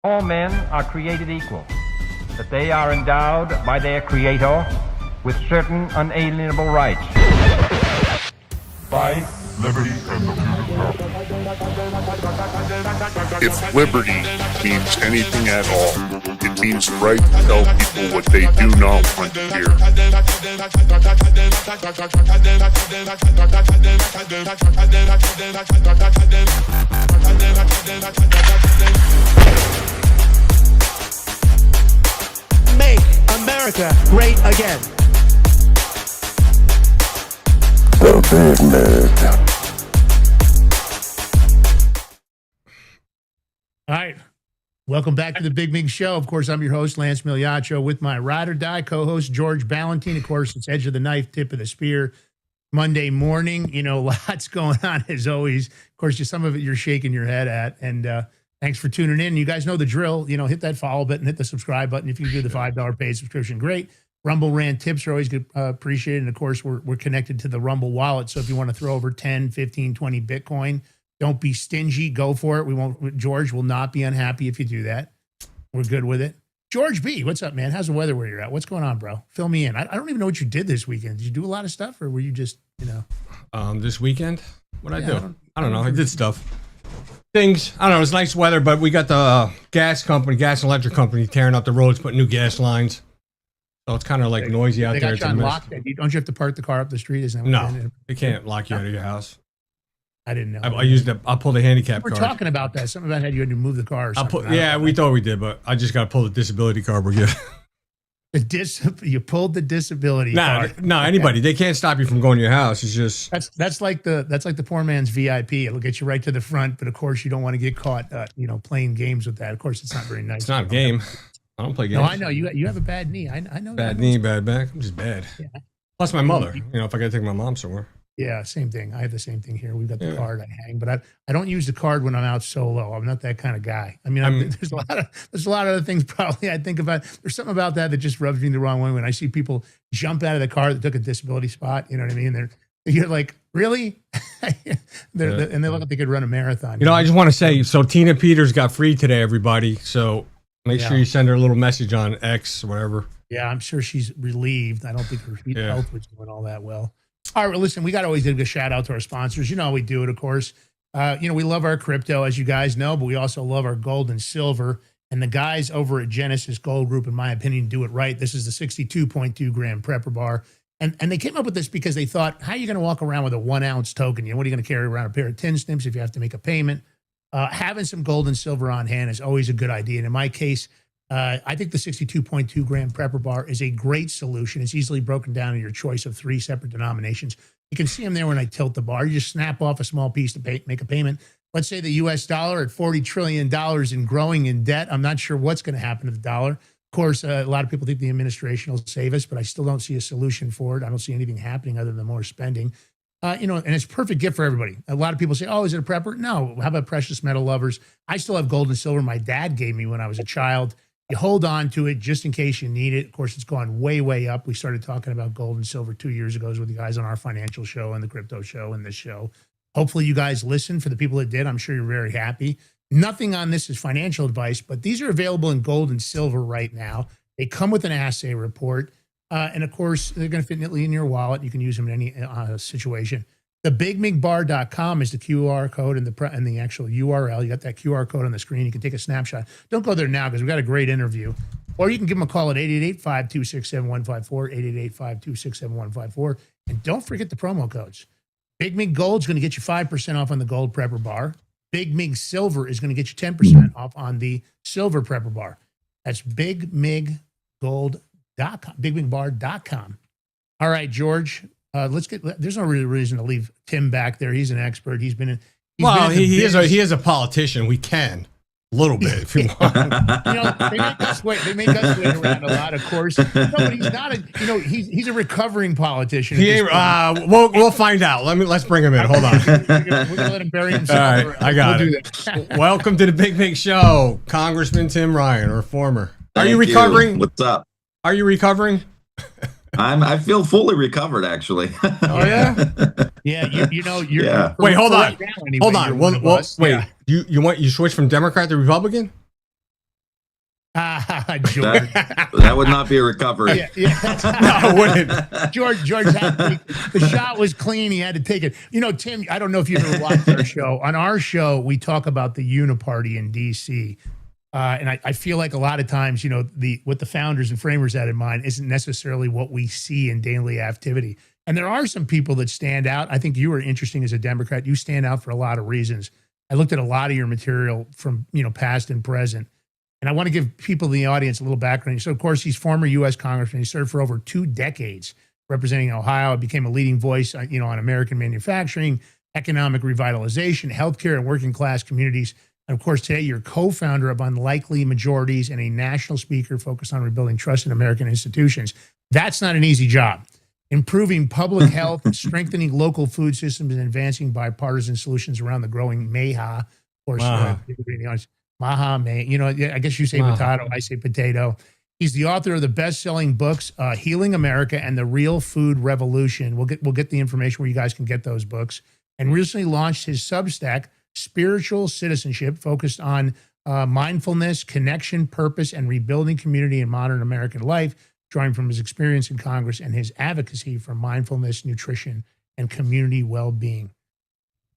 All men are created equal, that they are endowed by their Creator with certain unalienable rights. Life, liberty, and the pursuit of If liberty means anything at all, it means the right to tell people what they do not want to hear. Make America great again. The Big Mig. All right. Welcome back to the Big Mig Show. Of course, I'm your host, Lance Migliaccio, with my ride or die co-host, George Ballantine. Of course, it's edge of the knife, tip of the spear. Monday morning, you know, lots going on as always. Of course, just some of it you're shaking your head at. And thanks for tuning in. You guys know the drill. You know, hit that follow button, hit the subscribe button. If you do the $5 paid subscription, great. Rumble Rant tips are always good, appreciated. And of course, we're connected to the Rumble wallet. So if you want to throw over 10, 15, 20 Bitcoin, don't be stingy. Go for it. We won't. George will not be unhappy if you do that. We're good with it. George B, what's up, man? How's the weather where you're at? What's going on, bro? Fill me in. I don't even know what you did this weekend. Did you do a lot of stuff, or were you just, you know? This weekend, what I do? I don't know. I did stuff. Things. I don't know. It's nice weather, but we got the gas and electric company tearing up the roads, putting new gas lines. So it's kind of like noisy out they there. Got you unlocked. Don't you have to park the car up the street? Isn't that what No, they can't lock you out of your house. I didn't know. I'll pull the handicap card. We're talking about that. Something about how you had to move the car or something. We thought we did, but I just got to pull the disability card. We're good. You pulled the disability card. No, anybody. They can't stop you from going to your house. It's just that's like the poor man's VIP. It'll get you right to the front, but of course you don't want to get caught, playing games with that. Of course, it's not very nice. It's not a game. I don't play games. No, I know you have a bad knee. I know. Bad knee, bad back. I'm just bad. Yeah. Plus my mother. You know, if I got to take my mom somewhere. Yeah, same thing. I have the same thing here. We've got the card I hang, but I don't use the card when I'm out solo. I'm not that kind of guy. I mean, there's a lot of other things probably I think about. There's something about that just rubs me the wrong way when I see people jump out of the car that took a disability spot. You know what I mean? You're like, really? And they look like they could run a marathon. You know, I just want to say, so Tina Peters got free today, everybody. So make sure you send her a little message on X or whatever. Yeah, I'm sure she's relieved. I don't think her health was doing all that well. All right, well, listen, we got to always give a shout out to our sponsors. You know, we do it, of course. We love our crypto, as you guys know, but we also love our gold and silver. And the guys over at Genesis Gold Group, in my opinion, do it right. This is the 62.2 gram prepper bar. And they came up with this because they thought, how are you going to walk around with a 1 ounce token? You know, what are you going to carry around, a pair of tin snips if you have to make a payment? Having some gold and silver on hand is always a good idea. And in my case, I think the 62.2 gram prepper bar is a great solution. It's easily broken down in your choice of 3 separate denominations. You can see them there when I tilt the bar. You just snap off a small piece to make a payment. Let's say the US dollar at $40 trillion and growing in debt. I'm not sure what's going to happen to the dollar. Of course, a lot of people think the administration will save us, but I still don't see a solution for it. I don't see anything happening other than more spending. And it's a perfect gift for everybody. A lot of people say, oh, is it a prepper? No. How about precious metal lovers? I still have gold and silver my dad gave me when I was a child. You hold on to it just in case you need it. Of course, it's gone way, way up. We started talking about gold and silver 2 years ago with you guys on our financial show and the crypto show and this show. Hopefully you guys listened. For the people that did, I'm sure you're very happy. Nothing on this is financial advice, but these are available in gold and silver right now. They come with an assay report. And of course, they're going to fit neatly in your wallet. You can use them in any situation. Thebigmigbar.com is the QR code and the actual URL. You got that QR code on the screen. You can take a snapshot. Don't go there now because we've got a great interview. Or you can give them a call at 888-526-7154, 888-526-7154. And don't forget the promo codes. Big Mig Gold is going to get you 5% off on the gold prepper bar. Big Mig Silver is going to get you 10% off on the silver prepper bar. That's bigmiggold.com, bigmigbar.com. All right, George. There's no real reason to leave Tim back there. He's an expert. He is a politician. We can a little bit if you want. They make us wait around a lot, of course. No, but he's not he's a recovering politician. We'll find out. Let's bring him in. Hold on. We're gonna let him bury himself. All right, I got it. Welcome to the Big Mig Show, Congressman Tim Ryan, or former. Are you recovering? What's up? Are you recovering? I feel fully recovered, actually. Oh yeah, yeah. You're Wait, hold on, right now, anyway, hold on. Wait, you switched from Democrat to Republican? George. That would not be a recovery. Yeah. No, it wouldn't. George had to take, the shot was clean. He had to take it. You know, Tim, I don't know if you ever watched our show. On our show, we talk about the Uniparty in D.C. And I feel like a lot of times, you know, what the founders and framers had in mind isn't necessarily what we see in daily activity. And there are some people that stand out. I think you are interesting as a Democrat. You stand out for a lot of reasons. I looked at a lot of your material from, you know, past and present. And I want to give people in the audience a little background. So, of course, he's former U.S. Congressman. He served for over 2 decades representing Ohio. Became a leading voice, you know, on American manufacturing, economic revitalization, healthcare, and working class communities. And, of course, today you're co-founder of Unlikely Majorities and a national speaker focused on rebuilding trust in American institutions. That's not an easy job. Improving public health, strengthening local food systems, and advancing bipartisan solutions around the growing MAHA. Of course, Maha, you know, I guess you say potato, I say potato. He's the author of the best-selling books, Healing America and the Real Food Revolution. We'll get the information where you guys can get those books. And recently launched his Substack, Spiritual Citizenship, focused on mindfulness, connection, purpose, and rebuilding community in modern American life, drawing from his experience in Congress and his advocacy for mindfulness, nutrition, and community well-being.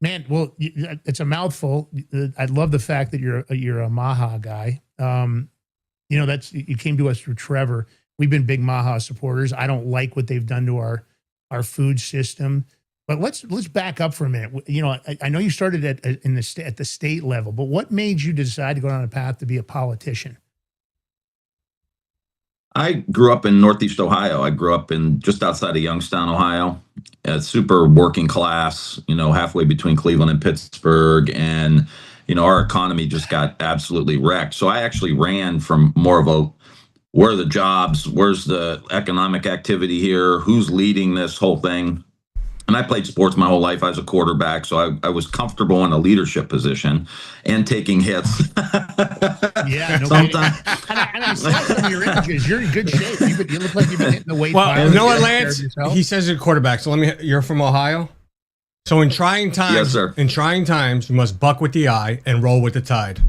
Man, well, it's a mouthful. I love the fact that you're a Maha guy. You know, you came to us through Trevor. We've been big Maha supporters. I don't like what they've done to our food system, but let's back up for a minute. You know, I know you started at the state level, but what made you decide to go down a path to be a politician? I grew up in Northeast Ohio. I grew up in just outside of Youngstown, Ohio, super working class, you know, halfway between Cleveland and Pittsburgh. And, you know, our economy just got absolutely wrecked. So I actually ran from more of a, where are the jobs? Where's the economic activity here? Who's leading this whole thing? And I played sports my whole life. I was a quarterback, so I was comfortable in a leadership position and taking hits. Yeah, no sometimes. And I saw some of your images. You're in good shape. You look like you've been hitting the weight. Well, you know what, Lance? He says you're a quarterback. So you're from Ohio. So in trying times, yes, sir. In trying times, you must buck with the eye and roll with the tide.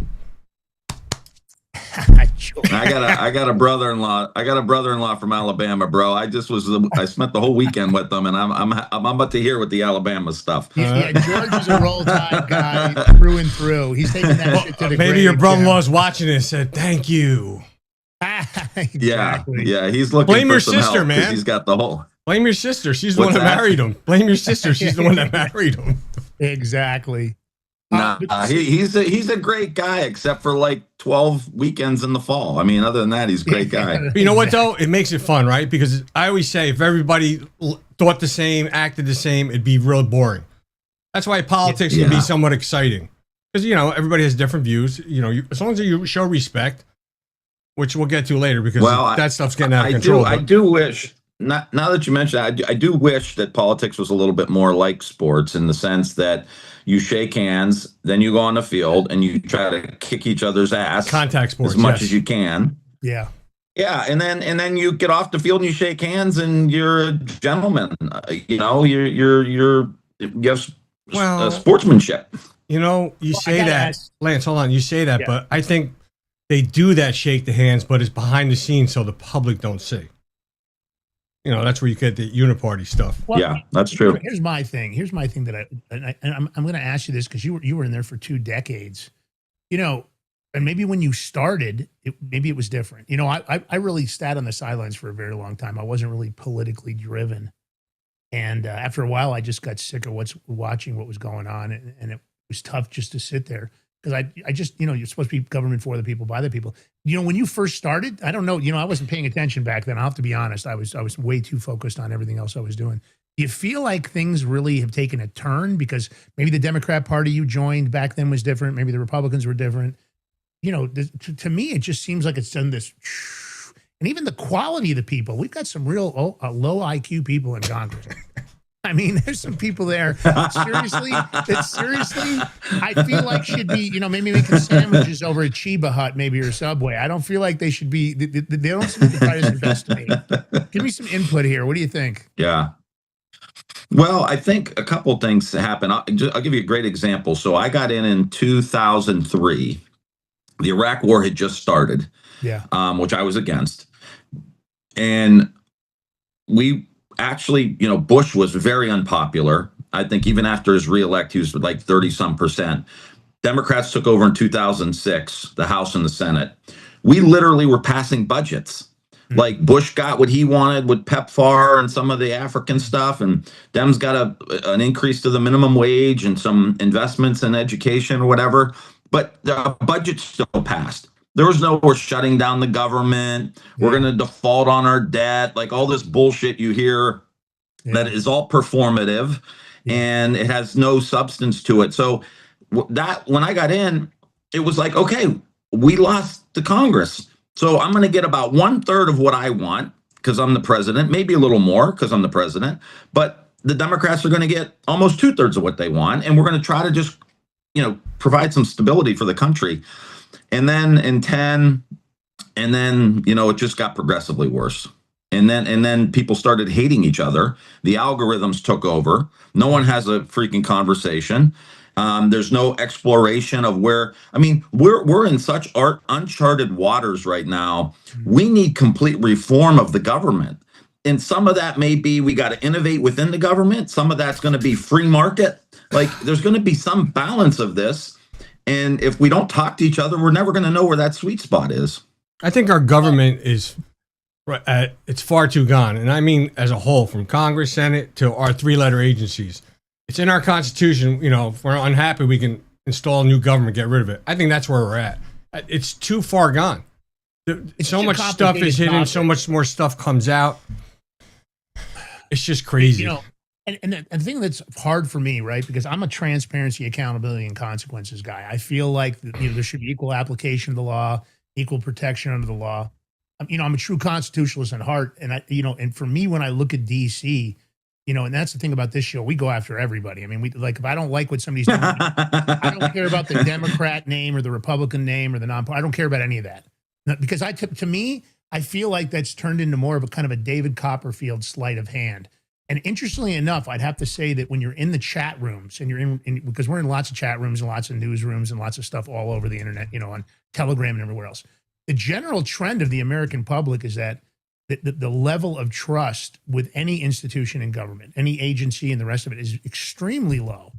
I got a brother-in-law. I got a brother-in-law from Alabama, bro. I spent the whole weekend with them, and I'm about to hear with the Alabama stuff. Yeah, George is a roll tide guy through and through. He's taking that shit to the maybe grave, your brother-in-law's watching this and said, "Thank you." Exactly. Yeah. He's looking blame for your some sister, help, man. He's got the whole. Blame your sister. She's the What's one that that? married him. Blame your sister. She's the one that married him. Exactly. Nah, he's a great guy, except for like 12 weekends in the fall. I mean, other than that, he's a great guy. But you know what, though? It makes it fun, right? Because I always say if everybody thought the same, acted the same, it'd be real boring. That's why politics can be somewhat exciting. Because, you know, everybody has different views. You know, as long as you show respect, which we'll get to later because that stuff's getting out of control. I do wish, now that you mentioned it, I do wish that politics was a little bit more like sports in the sense that you shake hands, then you go on the field and you try to kick each other's ass. Contact sports, as much as you can. Yeah. Yeah, and then you get off the field and you shake hands and you're a gentleman. You know, you have sportsmanship. You know, you say that, Lance. Hold on, you say that, but I think they do that, shake the hands, but it's behind the scenes so the public don't see. You know, that's where you get the uniparty stuff. Well, yeah, that's true. Here's my thing that I'm going to ask you this because you were in there for 2 decades. You know, and maybe when you started, maybe it was different. You know, I really sat on the sidelines for a very long time. I wasn't really politically driven, and after a while, I just got sick of watching what was going on, and it was tough just to sit there. Because I just, you know, you're supposed to be government for the people, by the people. You know, when you first started, I don't know, you know, I wasn't paying attention back then. I'll have to be honest. I was way too focused on everything else I was doing. Do you feel like things really have taken a turn? Because maybe the Democrat Party you joined back then was different. Maybe the Republicans were different. You know, to me, it just seems like it's done this. And even the quality of the people. We've got some real low IQ people in Congress. I mean, there's some people there seriously, I feel like should be, you know, maybe making sandwiches over at Chiba Hut, maybe, or Subway. I don't feel like they should be, they don't seem to try to invest to me. Give me some input here. What do you think? Yeah. Well, I think a couple things happened. I'll give you a great example. So I got in 2003. The Iraq War had just started. Yeah. Which I was against. And we actually, Bush was very unpopular. I think even after his reelect, he was like 30 some percent. Democrats took over in 2006, the House and the Senate. We literally were passing budgets. Like Bush got what he wanted with PEPFAR and some of the African stuff, and Dems got an increase to the minimum wage and some investments in education or whatever. But the budget still passed. There was no, we're shutting down the government. We're going to default on our debt. Like all this bullshit you hear that is all performative and it has no substance to it. So that when I got in, it was like, okay, we lost the Congress. So I'm going to get about 1/3 of what I want because I'm the president, maybe a little more because I'm the president. But the Democrats are going to get almost 2/3 of what they want. And we're going to try to just, provide some stability for the country. And then in 10, and then, it just got progressively worse. And then people started hating each other. The algorithms took over. No one has a freaking conversation. There's no exploration of where. I mean, we're in such uncharted waters right now. We need complete reform of the government. And some of that may be we got to innovate within the government. Some of that's going to be free market. Like there's going to be some balance of this. And if we don't talk to each other, we're never going to know where that sweet spot is. I think our government is it's far too gone. And I mean, as a whole, from Congress, Senate to our 3-letter agencies. It's in our Constitution. If we're unhappy, we can install a new government, get rid of it. I think that's where we're at. It's too far gone. So much stuff is hidden. So much more stuff comes out. It's just crazy. And the thing that's hard for me, right? Because I'm a transparency, accountability, and consequences guy. I feel like there should be equal application of the law, equal protection under the law. I'm a true constitutionalist at heart, and and for me, when I look at DC. And that's the thing about this show. We go after everybody. I mean, if I don't like what somebody's doing, I don't care about the Democrat name or the Republican name or the I don't care about any of that. Because to me, I feel like that's turned into more of a kind of a David Copperfield sleight of hand. And interestingly enough, I'd have to say that when you're in the chat rooms and you're because we're in lots of chat rooms and lots of newsrooms and lots of stuff all over the internet, on Telegram and everywhere else, the general trend of the American public is that the level of trust with any institution in government, any agency and the rest of it is extremely low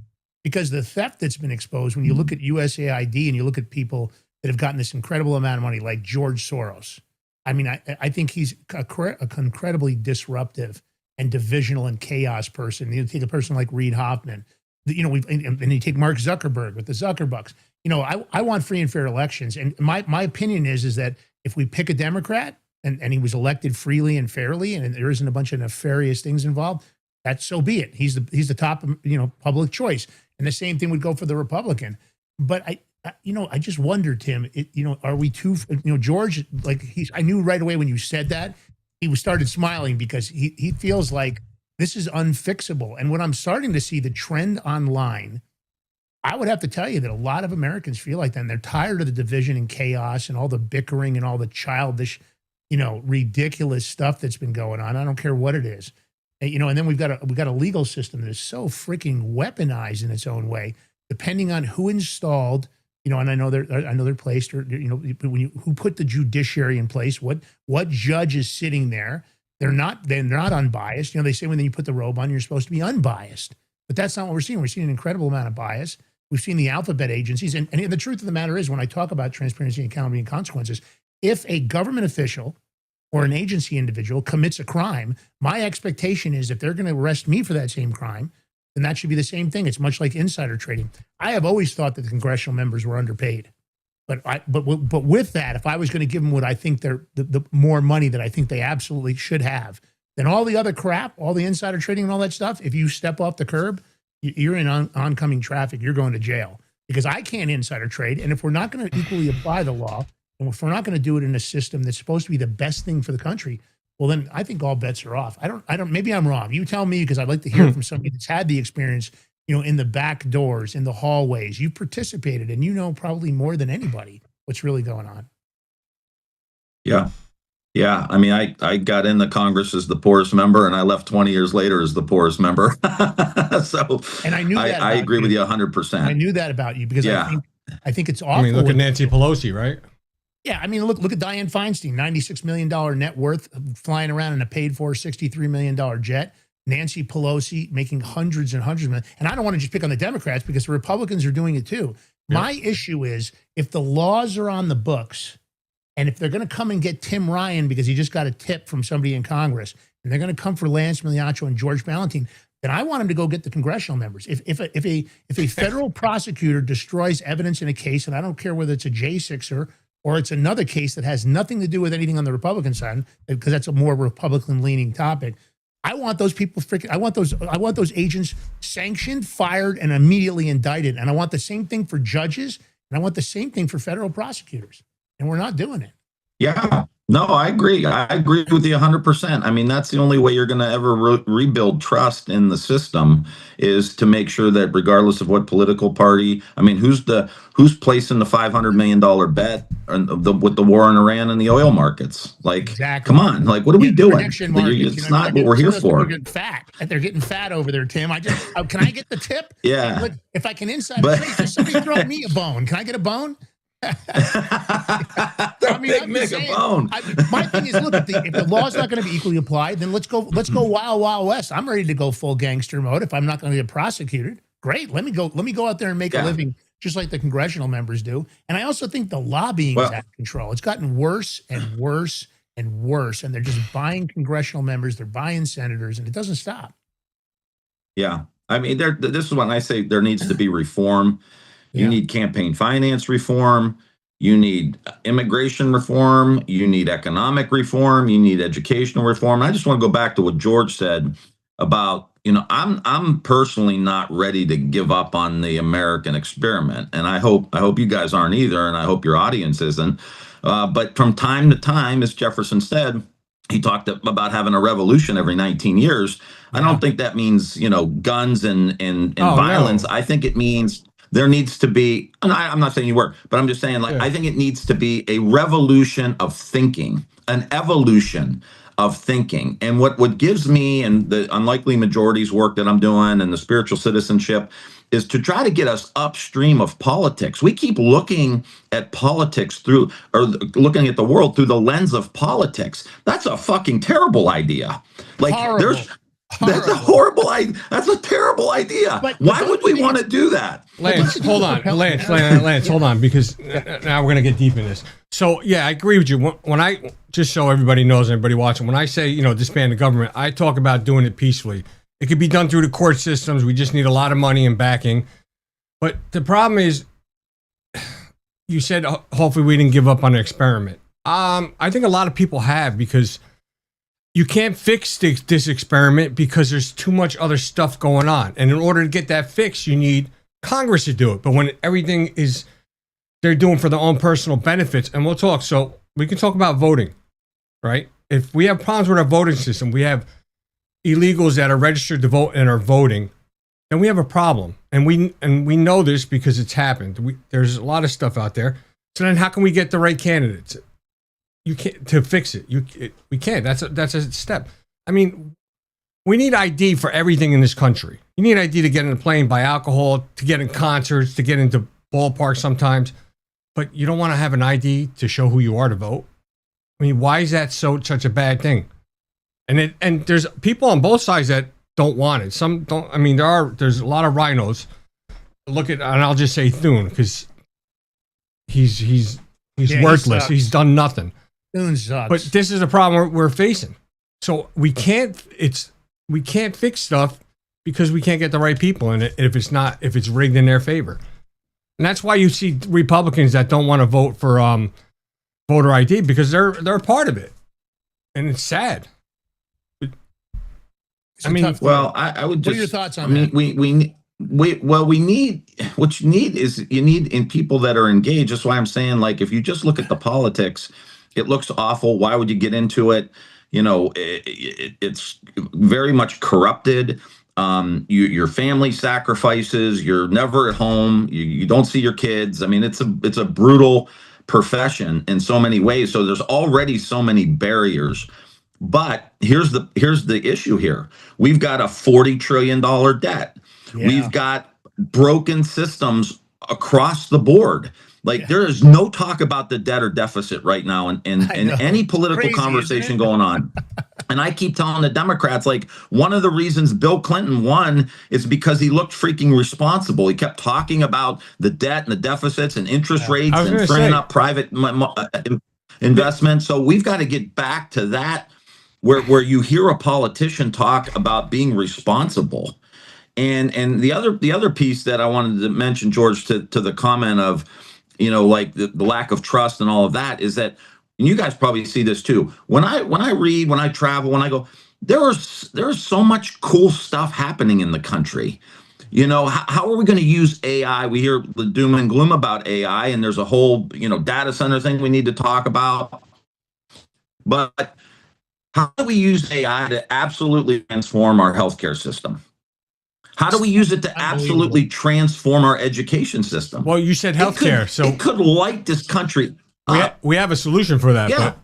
because the theft that's been exposed, when you look at USAID and you look at people that have gotten this incredible amount of money, like George Soros. I mean, I think he's a incredibly disruptive and divisional and chaos person. You take a person like Reid Hoffman, and you take Mark Zuckerberg with the Zuckerbucks. I want free and fair elections. And my opinion is that if we pick a Democrat, and he was elected freely and fairly, and there isn't a bunch of nefarious things involved, that's so be it. He's the top, public choice. And the same thing would go for the Republican. But I just wonder, Tim, are we too, George, I knew right away when you said that, he started smiling because he feels like this is unfixable. And when I'm starting to see the trend online, I would have to tell you that a lot of Americans feel like that. And they're tired of the division and chaos and all the bickering and all the childish, ridiculous stuff that's been going on. I don't care what it is. And then we've got a legal system that is so freaking weaponized in its own way, depending on who installed, and I know they're placed, or who put the judiciary in place, what judge is sitting there. They're not unbiased. They say when you put the robe on, you're supposed to be unbiased, but that's not what we're seeing. We're seeing an incredible amount of bias. We've seen the alphabet agencies, and the truth of the matter is, when I talk about transparency, accountability, and consequences, if a government official or an agency individual commits a crime, my expectation is if they're going to arrest me for that same crime, then that should be the same thing. It's much like insider trading. I have always thought that the congressional members were underpaid. But with that, if I was going to give them what I think the more money that I think they absolutely should have, then all the other crap, all the insider trading and all that stuff, if you step off the curb, you're in oncoming traffic. You're going to jail because I can't insider trade. And if we're not going to equally apply the law, and if we're not going to do it in a system that's supposed to be the best thing for the country, well, then I think all bets are off. I don't, maybe I'm wrong. You tell me, because I'd like to hear from somebody that's had the experience, in the back doors, in the hallways. You've participated and probably more than anybody what's really going on. Yeah. Yeah. I mean, I got in the Congress as the poorest member and I left 20 years later as the poorest member. So and I knew that I agree with you 100%. I knew that about you because I think it's awful. I mean, look at Nancy Pelosi, right? Yeah, I mean, look at Dianne Feinstein, $96 million net worth, flying around in a paid-for $63 million jet. Nancy Pelosi making hundreds and hundreds of million. And I don't want to just pick on the Democrats because the Republicans are doing it too. Yep. My issue is if the laws are on the books and if they're going to come and get Tim Ryan because he just got a tip from somebody in Congress and they're going to come for Lance Migliaccio and George Ballantyne, then I want him to go get the congressional members. If a federal prosecutor destroys evidence in a case, and I don't care whether it's a J6er or it's another case that has nothing to do with anything on the Republican side, because that's a more Republican-leaning topic, I want those people I want those agents sanctioned, fired, and immediately indicted. And I want the same thing for judges, and I want the same thing for federal prosecutors. And we're not doing it. Yeah. No, I agree. I agree with you 100%. I mean, that's the only way you're going to ever rebuild trust in the system is to make sure that regardless of what political party, I mean, who's placing the $500 million bet with the war in Iran and the oil markets? Like, exactly. Come on, like, what are we doing? It's not what we're here for. They're getting fat. They're getting fat over there, Tim. Can I get the tip? Yeah. If I can inside the trade, somebody throw me a bone. Can I get a bone? I mean, a bone. My thing is, look, if the law's not going to be equally applied, then let's go wild, wild west. I'm ready to go full gangster mode. If I'm not going to get prosecuted, great. Let me go out there and make a living, just like the congressional members do. And I also think the lobbying is out of control. It's gotten worse and worse and worse, and they're just buying congressional members, they're buying senators, and it doesn't stop. Yeah, I mean, this is when I say there needs to be reform. You need campaign finance reform. You need immigration reform. You need economic reform. You need educational reform. I just want to go back to what George said about, I'm personally not ready to give up on the American experiment. And I hope you guys aren't either. And I hope your audience isn't. But from time to time, as Jefferson said, he talked about having a revolution every 19 years. I don't think that means, guns and violence. No. I think it means there needs to be, and I'm not saying you were, but I'm just saying, I think it needs to be a revolution of thinking, an evolution of thinking. And what gives me and the unlikely majorities work that I'm doing and the spiritual citizenship is to try to get us upstream of politics. We keep looking at politics looking at the world through the lens of politics. That's a fucking terrible idea. Like Horrible. That's a horrible idea. That's a terrible idea. Why would we want to do that? Lance, hold on. Lance, hold on, because now we're going to get deep in this. So, yeah, I agree with you. When I, just so everybody knows, everybody watching, when I say, disband the government, I talk about doing it peacefully. It could be done through the court systems. We just need a lot of money and backing. But the problem is, you said, hopefully we didn't give up on the experiment. I think a lot of people have, because you can't fix this experiment because there's too much other stuff going on. And in order to get that fixed, you need Congress to do it. But when everything is they're doing for their own personal benefits, and we'll talk. So we can talk about voting, right? If we have problems with our voting system, we have illegals that are registered to vote and are voting, then we have a problem. And we know this because it's happened. There's a lot of stuff out there. So then how can we get the right candidates? You can't to fix it. We can't. That's a step. I mean, we need ID for everything in this country. You need ID to get in a plane, buy alcohol, to get in concerts, to get into ballparks sometimes. But you don't want to have an ID to show who you are to vote. I mean, why is that such a bad thing? And there's people on both sides that don't want it. Some don't. I mean, there's a lot of rhinos. Look at, and I'll just say Thune, because he's worthless. He's done nothing. Thune sucks. But this is a problem we're facing. So we can't fix stuff because we can't get the right people in it if it's rigged in their favor. And that's why you see Republicans that don't want to vote for voter ID, because they're a part of it. And it's sad. I mean, well, I would just. What are your thoughts on that? What you need in people that are engaged. That's why I'm saying, like, if you just look at the politics, it looks awful. Why would you get into it? It's very much corrupted. Your family sacrifices. You're never at home. You don't see your kids. I mean, it's a brutal profession in so many ways. So there's already so many barriers. But here's the issue here. We've got a $40 trillion debt. Yeah. We've got broken systems across the board. Like there is no talk about the debt or deficit right now in any political Crazy, conversation going on. And I keep telling the Democrats, like, one of the reasons Bill Clinton won is because he looked freaking responsible. He kept talking about the debt and the deficits and interest rates and freeing up private investment. So we've got to get back to that where you hear a politician talk about being responsible. And the other piece that I wanted to mention, George, to the comment of, like the lack of trust and all of that, is that, and you guys probably see this too. When I read, when I travel, when I go, there's so much cool stuff happening in the country. How are we going to use AI? We hear the doom and gloom about AI, and there's a whole, data center thing we need to talk about. But how do we use AI to absolutely transform our healthcare system? How do we use it to absolutely transform our education system? Well, you said healthcare, so it could light this country up. We have a solution for that. Yeah.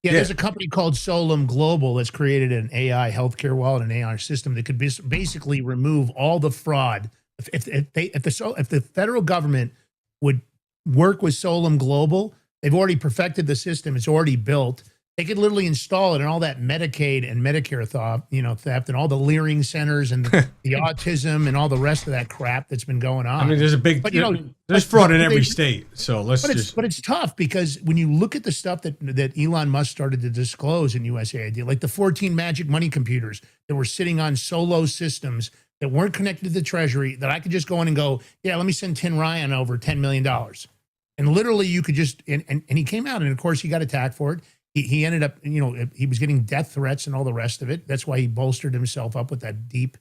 Yeah, there's a company called Solum Global that's created an AI healthcare wallet, an AI system that could basically remove all the fraud. If the federal government would work with Solum Global, they've already perfected the system. It's already built. They could literally install it, and all that Medicaid and Medicare theft and all the Leering centers and the autism and all the rest of that crap that's been going on. I mean, there's a big, but, there's fraud in every state. So but it's tough because when you look at the stuff that Elon Musk started to disclose in USAID, like the 14 magic money computers that were sitting on solo systems that weren't connected to the Treasury, that I could just go in and go, yeah, let me send Tim Ryan over $10 million. And literally you could just, and he came out, and of course he got attacked for it. He ended up, he was getting death threats and all the rest of it. That's why he bolstered himself up with that deep,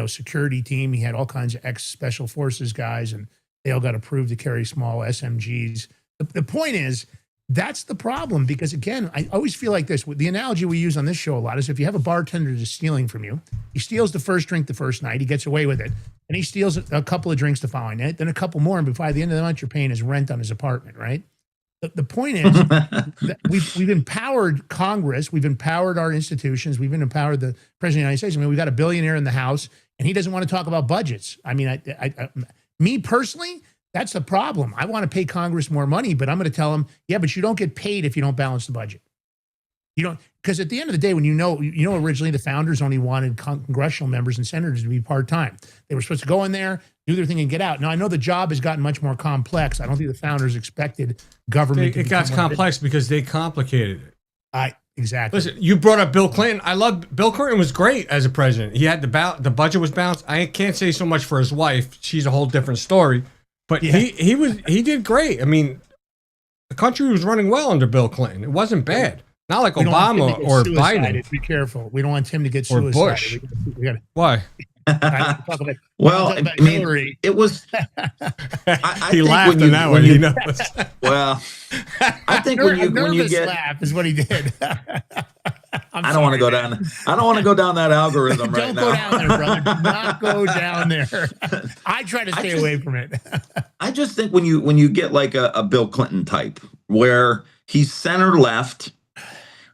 security team. He had all kinds of ex-special forces guys, and they all got approved to carry small SMGs. The point is, that's the problem, because, again, I always feel like this. The analogy we use on this show a lot is if you have a bartender just stealing from you, he steals the first drink the first night, he gets away with it, and he steals a couple of drinks the following night, then a couple more, and by the end of the month, you're paying his rent on his apartment, right? The point is that we've empowered Congress, we've empowered our institutions, we've empowered the President of the United States. I mean, we've got a billionaire in the House, and he doesn't want to talk about budgets. I mean, me personally, that's the problem. I want to pay Congress more money, but I'm going to tell them, yeah, but you don't get paid if you don't balance the budget. You don't, because at the end of the day, when originally the founders only wanted congressional members and senators to be part-time. They were supposed to go in there, do their thing, and get out. Now, I know the job has gotten much more complex. I don't think the founders expected government. It got complex because they complicated it. Exactly. Listen, you brought up Bill Clinton. Bill Clinton was great as a president. He had the budget was balanced. I can't say so much for his wife. She's a whole different story. But yeah. he did great. I mean, the country was running well under Bill Clinton. It wasn't bad. Not like Obama or Biden. Be careful. We don't want Tim to get suicided. Or Bush. Why? Well, I mean, it was. He laughed in that one. He knows. Well, I think when you get laugh is what he did. I don't want to go down. I don't want to go down that algorithm right now. Don't go down there, brother. Do not go down there. I try to stay away from it. I just think when you get like a Bill Clinton type, where he's center left,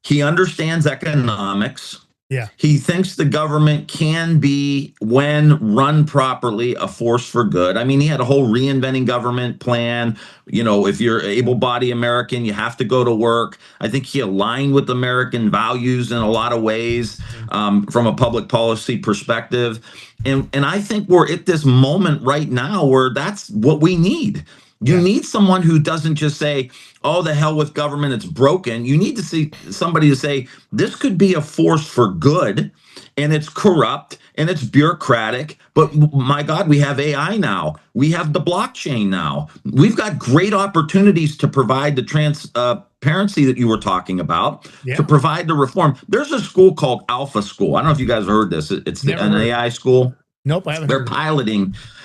he understands economics. Yeah. He thinks the government can be, when run properly, a force for good. I mean, he had a whole reinventing government plan. If you're able-bodied American, you have to go to work. I think he aligned with American values in a lot of ways from a public policy perspective. And I think we're at this moment right now where that's what we need. You need someone who doesn't just say, oh, the hell with government, it's broken. You need to see somebody to say, this could be a force for good, and it's corrupt, and it's bureaucratic. But my God, we have AI now. We have the blockchain now. We've got great opportunities to provide the transparency that you were talking about, to provide the reform. There's a school called Alpha School. I don't know if you guys heard this. It's an AI school. Nope, I haven't.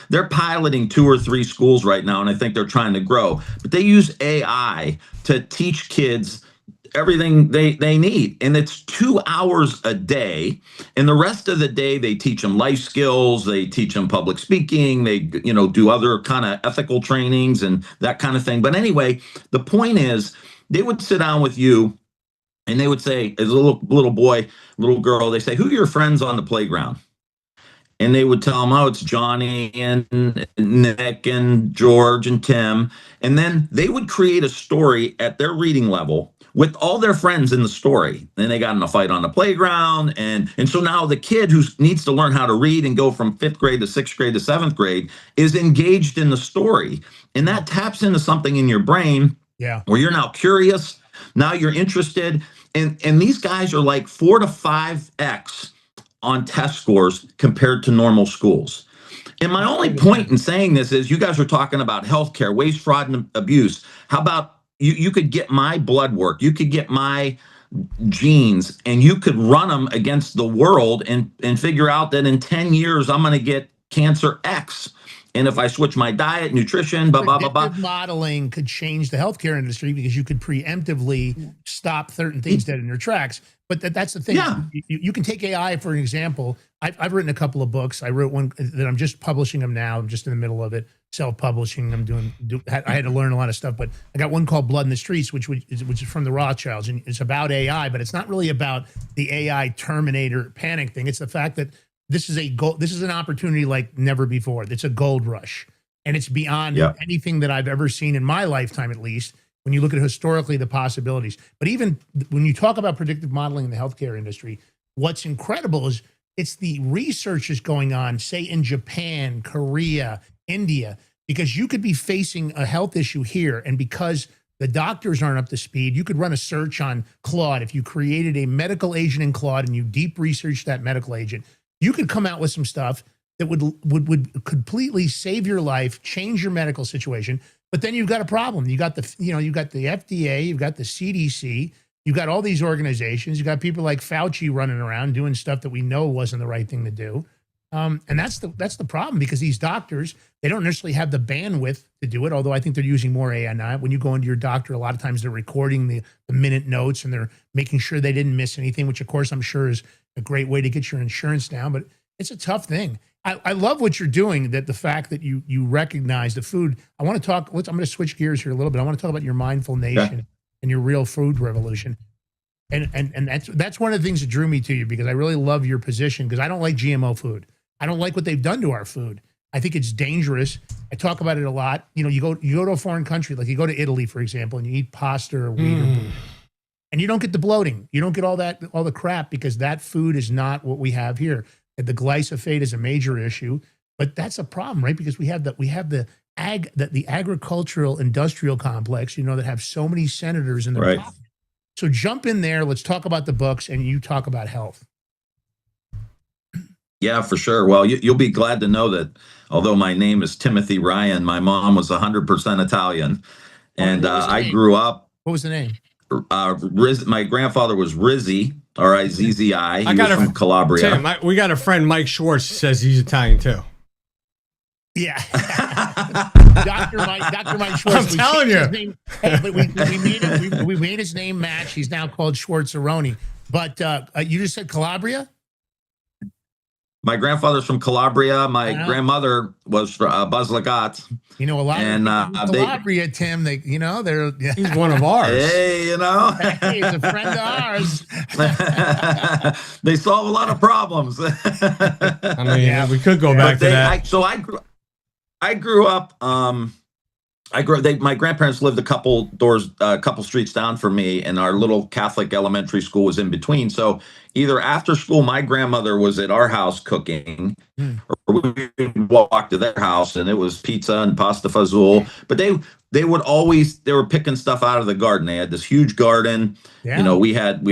They're piloting 2 or 3 schools right now, and I think they're trying to grow. But they use AI to teach kids everything they need. And it's 2 hours a day. And the rest of the day, they teach them life skills. They teach them public speaking. They, do other kind of ethical trainings and that kind of thing. But anyway, the point is, they would sit down with you and they would say, as a little boy, little girl, they say, who are your friends on the playground? and they would tell them, oh, it's Johnny and Nick and George and Tim. And then they would create a story at their reading level with all their friends in the story. Then they got in a fight on the playground. And so now the kid who needs to learn how to read and go from 5th grade to 6th grade to 7th grade is engaged in the story. And that taps into something in your brain where you're now curious. Now you're interested. And these guys are like 4 to 5x on test scores compared to normal schools. And my only point in saying this is you guys are talking about healthcare, waste, fraud, and abuse. How about you could get my blood work, you could get my genes, and you could run them against the world and figure out that in 10 years, I'm going to get cancer X. And if I switch my diet, nutrition, predictive modeling could change the healthcare industry because you could preemptively stop certain things dead in their tracks. But that's the thing. Yeah. You can take AI, for an example. I've written a couple of books. I wrote one that I'm just publishing them now. I'm just in the middle of it, self-publishing. I had to learn a lot of stuff, but I got one called Blood in the Streets, which is from the Rothschilds. And it's about AI, but it's not really about the AI Terminator panic thing. It's the fact that this is an opportunity like never before. It's a gold rush, and it's beyond anything that I've ever seen in my lifetime, at least, when you look at historically the possibilities. But even when you talk about predictive modeling in the healthcare industry, what's incredible is it's the research is going on, say in Japan, Korea, India, because you could be facing a health issue here, and because the doctors aren't up to speed, you could run a search on Claude. If you created a medical agent in Claude and you deep research that medical agent, you could come out with some stuff that would completely save your life, change your medical situation. But then you've got a problem. You got the FDA, you've got the CDC, you've got all these organizations, you've got people like Fauci running around doing stuff that we know wasn't the right thing to do. And that's the problem, because these doctors, they don't necessarily have the bandwidth to do it, although I think they're using more AI now. When you go into your doctor, a lot of times they're recording the minute notes and they're making sure they didn't miss anything, which of course I'm sure is a great way to get your insurance down, but it's a tough thing. I love what you're doing, that the fact that you recognize the food. I want to talk, I'm going to switch gears here a little bit. I want to talk about your mindful nation and your real food revolution. And that's one of the things that drew me to you, because I really love your position, because I don't like GMO food. I don't like what they've done to our food. I think it's dangerous. I talk about it a lot. You know, you go to a foreign country, like you go to Italy, for example, and you eat pasta or wheat or food, and you don't get the bloating. You don't get all the crap, because that food is not what we have here. The glyphosate is a major issue, but that's a problem, right? Because we have the agricultural industrial complex, you know, that have so many senators in their pocket. So jump in there. Let's talk about the books, and you talk about health. Yeah, for sure. Well, you'll be glad to know that although my name is Timothy Ryan, my mom was 100% Italian, and I grew up. What was the name? My grandfather was Rizzi, R-I-Z-Z-I. He was from Calabria. Tim, we got a friend, Mike Schwartz, says he's Italian too. Yeah. Dr. Mike Schwartz. I'm telling you. Hey, but we made his name match. He's now called Schwartzaroni. But you just said Calabria? My grandfather's from Calabria. My grandmother was from Buzlagat. You know, a lot of Calabria, Tim, they're he's one of ours. Hey, you know. Hey, he's a friend of ours. They solve a lot of problems. I mean, we could go back to that. I grew up. My grandparents lived a couple streets down from me, and our little Catholic elementary school was in between. So either after school, my grandmother was at our house cooking, or we would walk to their house, and it was pizza and pasta fazool. But they were picking stuff out of the garden. They had this huge garden. Yeah. You know, we had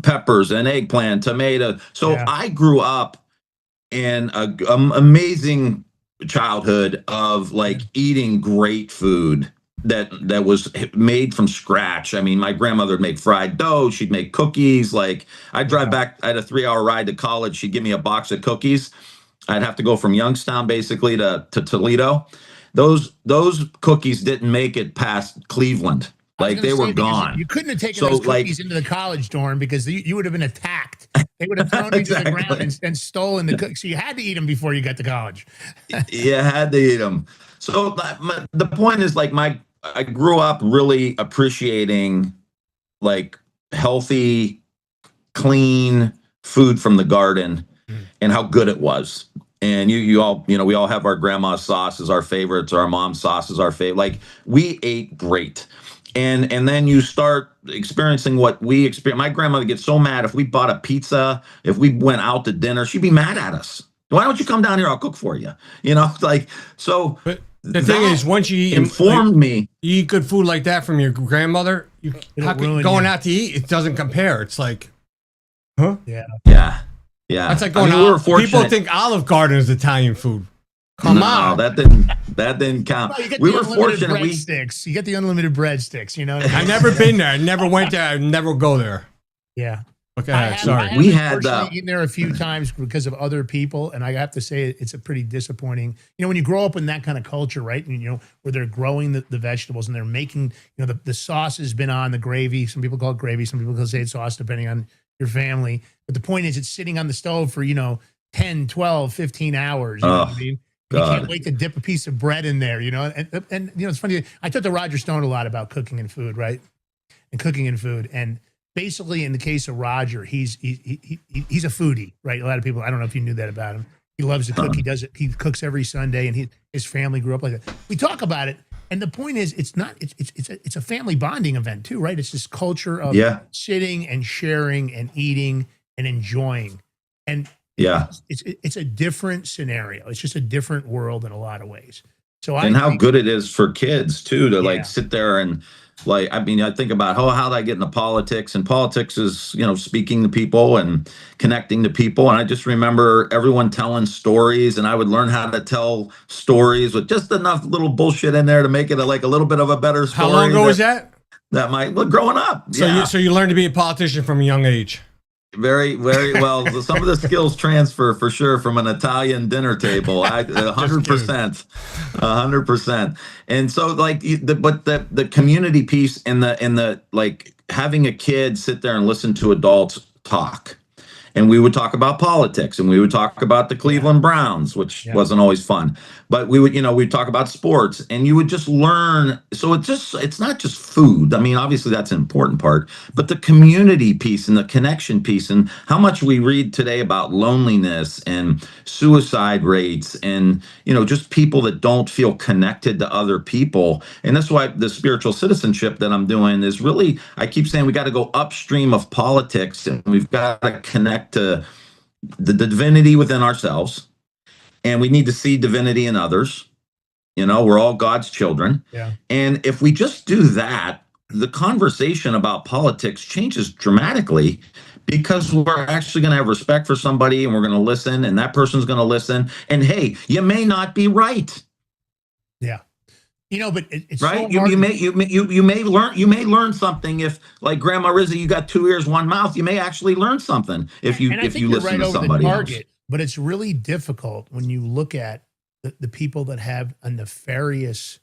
peppers and eggplant, tomato. So I grew up in an amazing childhood of like eating great food that was made from scratch. I mean, my grandmother would make fried dough. She'd make cookies. Like I'd drive back. I had a 3-hour ride to college. She'd give me a box of cookies. I'd have to go from Youngstown basically to Toledo. Those cookies didn't make it past Cleveland. Like they were gone. You couldn't have taken those cookies into the college dorm, because you would have been attacked. They would have thrown you to the ground and stolen the cookies. So you had to eat them before you got to college. You had to eat them. So the point is, like, I grew up really appreciating like healthy, clean food from the garden and how good it was. And you all, we all have our grandma's sauce as our favorites, or our mom's sauce is our favorite. Like, we ate great. And then you start experiencing what we experience. My grandmother gets so mad if we bought a pizza, if we went out to dinner, she'd be mad at us. Why don't you come down here? I'll cook for you. Like, so. But the thing is, once you eat, informed me. You eat good food like that from your grandmother, going out to eat, it doesn't compare. It's like, huh? Yeah. That's like going out. People think Olive Garden is Italian food. Come on. that didn't count. Well, we were fortunate. You get the unlimited breadsticks, I've never been there. I never went there. I never go there. Yeah. Okay, sorry. We had eaten there a few times because of other people, and I have to say it's a pretty disappointing. When you grow up in that kind of culture, right? And where they're growing the vegetables and they're making, the sauce has been on the gravy. Some people call it gravy. Some people say it's sauce, depending on your family. But the point is, it's sitting on the stove for 10, 12, 15 hours. You know what I mean? You can't wait to dip a piece of bread in there, And it's funny. I talked to Roger Stone a lot about cooking and food, right? And cooking and food. And basically, in the case of Roger, he's a foodie, right? A lot of people, I don't know if you knew that about him. He loves to cook. He does it. He cooks every Sunday, and his family grew up like that. We talk about it, and the point is, it's a family bonding event too, right? It's this culture of sitting and sharing and eating and enjoying, and it's a different scenario. It's just a different world in a lot of ways. So how good it is for kids too to like sit there and. Like, I mean, I think about how did I get into politics? And politics is, speaking to people and connecting to people. And I just remember everyone telling stories, and I would learn how to tell stories with just enough little bullshit in there to make it a little bit of a better story. How long ago was that? That growing up. So you learned to be a politician from a young age. Very, very well. Some of the skills transfer for sure from an Italian dinner table. 100%, 100%. And so, like, the community piece and the like, having a kid sit there and listen to adults talk. And we would talk about politics, and we would talk about the Cleveland Browns, which wasn't always fun. But we would, we'd talk about sports, and you would just learn. So it's not just food. I mean, obviously that's an important part, but the community piece and the connection piece, and how much we read today about loneliness and suicide rates, and just people that don't feel connected to other people. And that's why the spiritual citizenship that I'm doing is really, I keep saying we got to go upstream of politics, and we've got to connect to the divinity within ourselves, and we need to see divinity in others. We're all God's children. Yeah. And if we just do that, the conversation about politics changes dramatically, because we're actually going to have respect for somebody, and we're going to listen, and that person's going to listen. And hey, you may not be right. Yeah. But it's right. So you may learn something if, like Grandma Rizzi, you got two ears, one mouth. You may actually learn something if you listen to somebody else. But it's really difficult when you look at the people that have a nefarious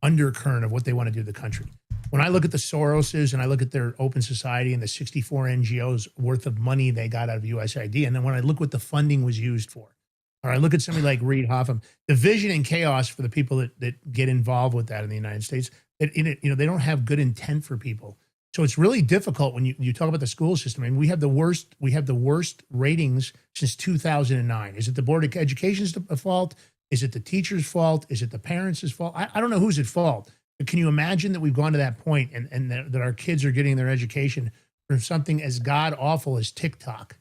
undercurrent of what they want to do to the country. When I look at the Soroses and I look at their Open Society and the 64 NGOs worth of money they got out of USAID, and then when I look what the funding was used for, or I look at somebody like Reid Hoffman, the vision and chaos for the people that get involved with that in the United States, that they don't have good intent for people. So it's really difficult when you talk about the school system. I mean, we have the worst ratings since 2009. Is it the Board of Education's fault? Is it the teacher's fault? Is it the parents' fault? I don't know who's at fault. But can you imagine that we've gone to that point and that our kids are getting their education from something as god awful as TikTok?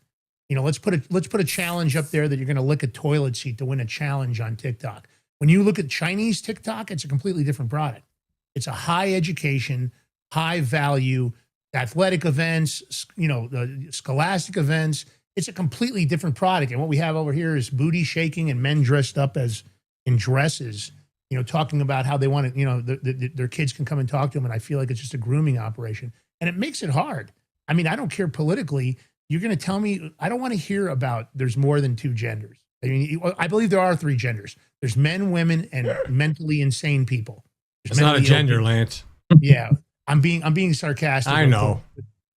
Let's put a challenge up there that you're going to lick a toilet seat to win a challenge on TikTok. When you look at Chinese TikTok, it's a completely different product. It's a high education, high value, athletic events, scholastic events. It's a completely different product. And what we have over here is booty shaking and men dressed up as in dresses, talking about how they want to, their kids can come and talk to them. And I feel like it's just a grooming operation. And it makes it hard. I mean, I don't care politically. You're going to tell me, I don't want to hear about there's more than two genders. I mean, I believe there are three genders. There's men, women, and mentally insane people. It's not a gender, Lance. Yeah. I'm being sarcastic. I know.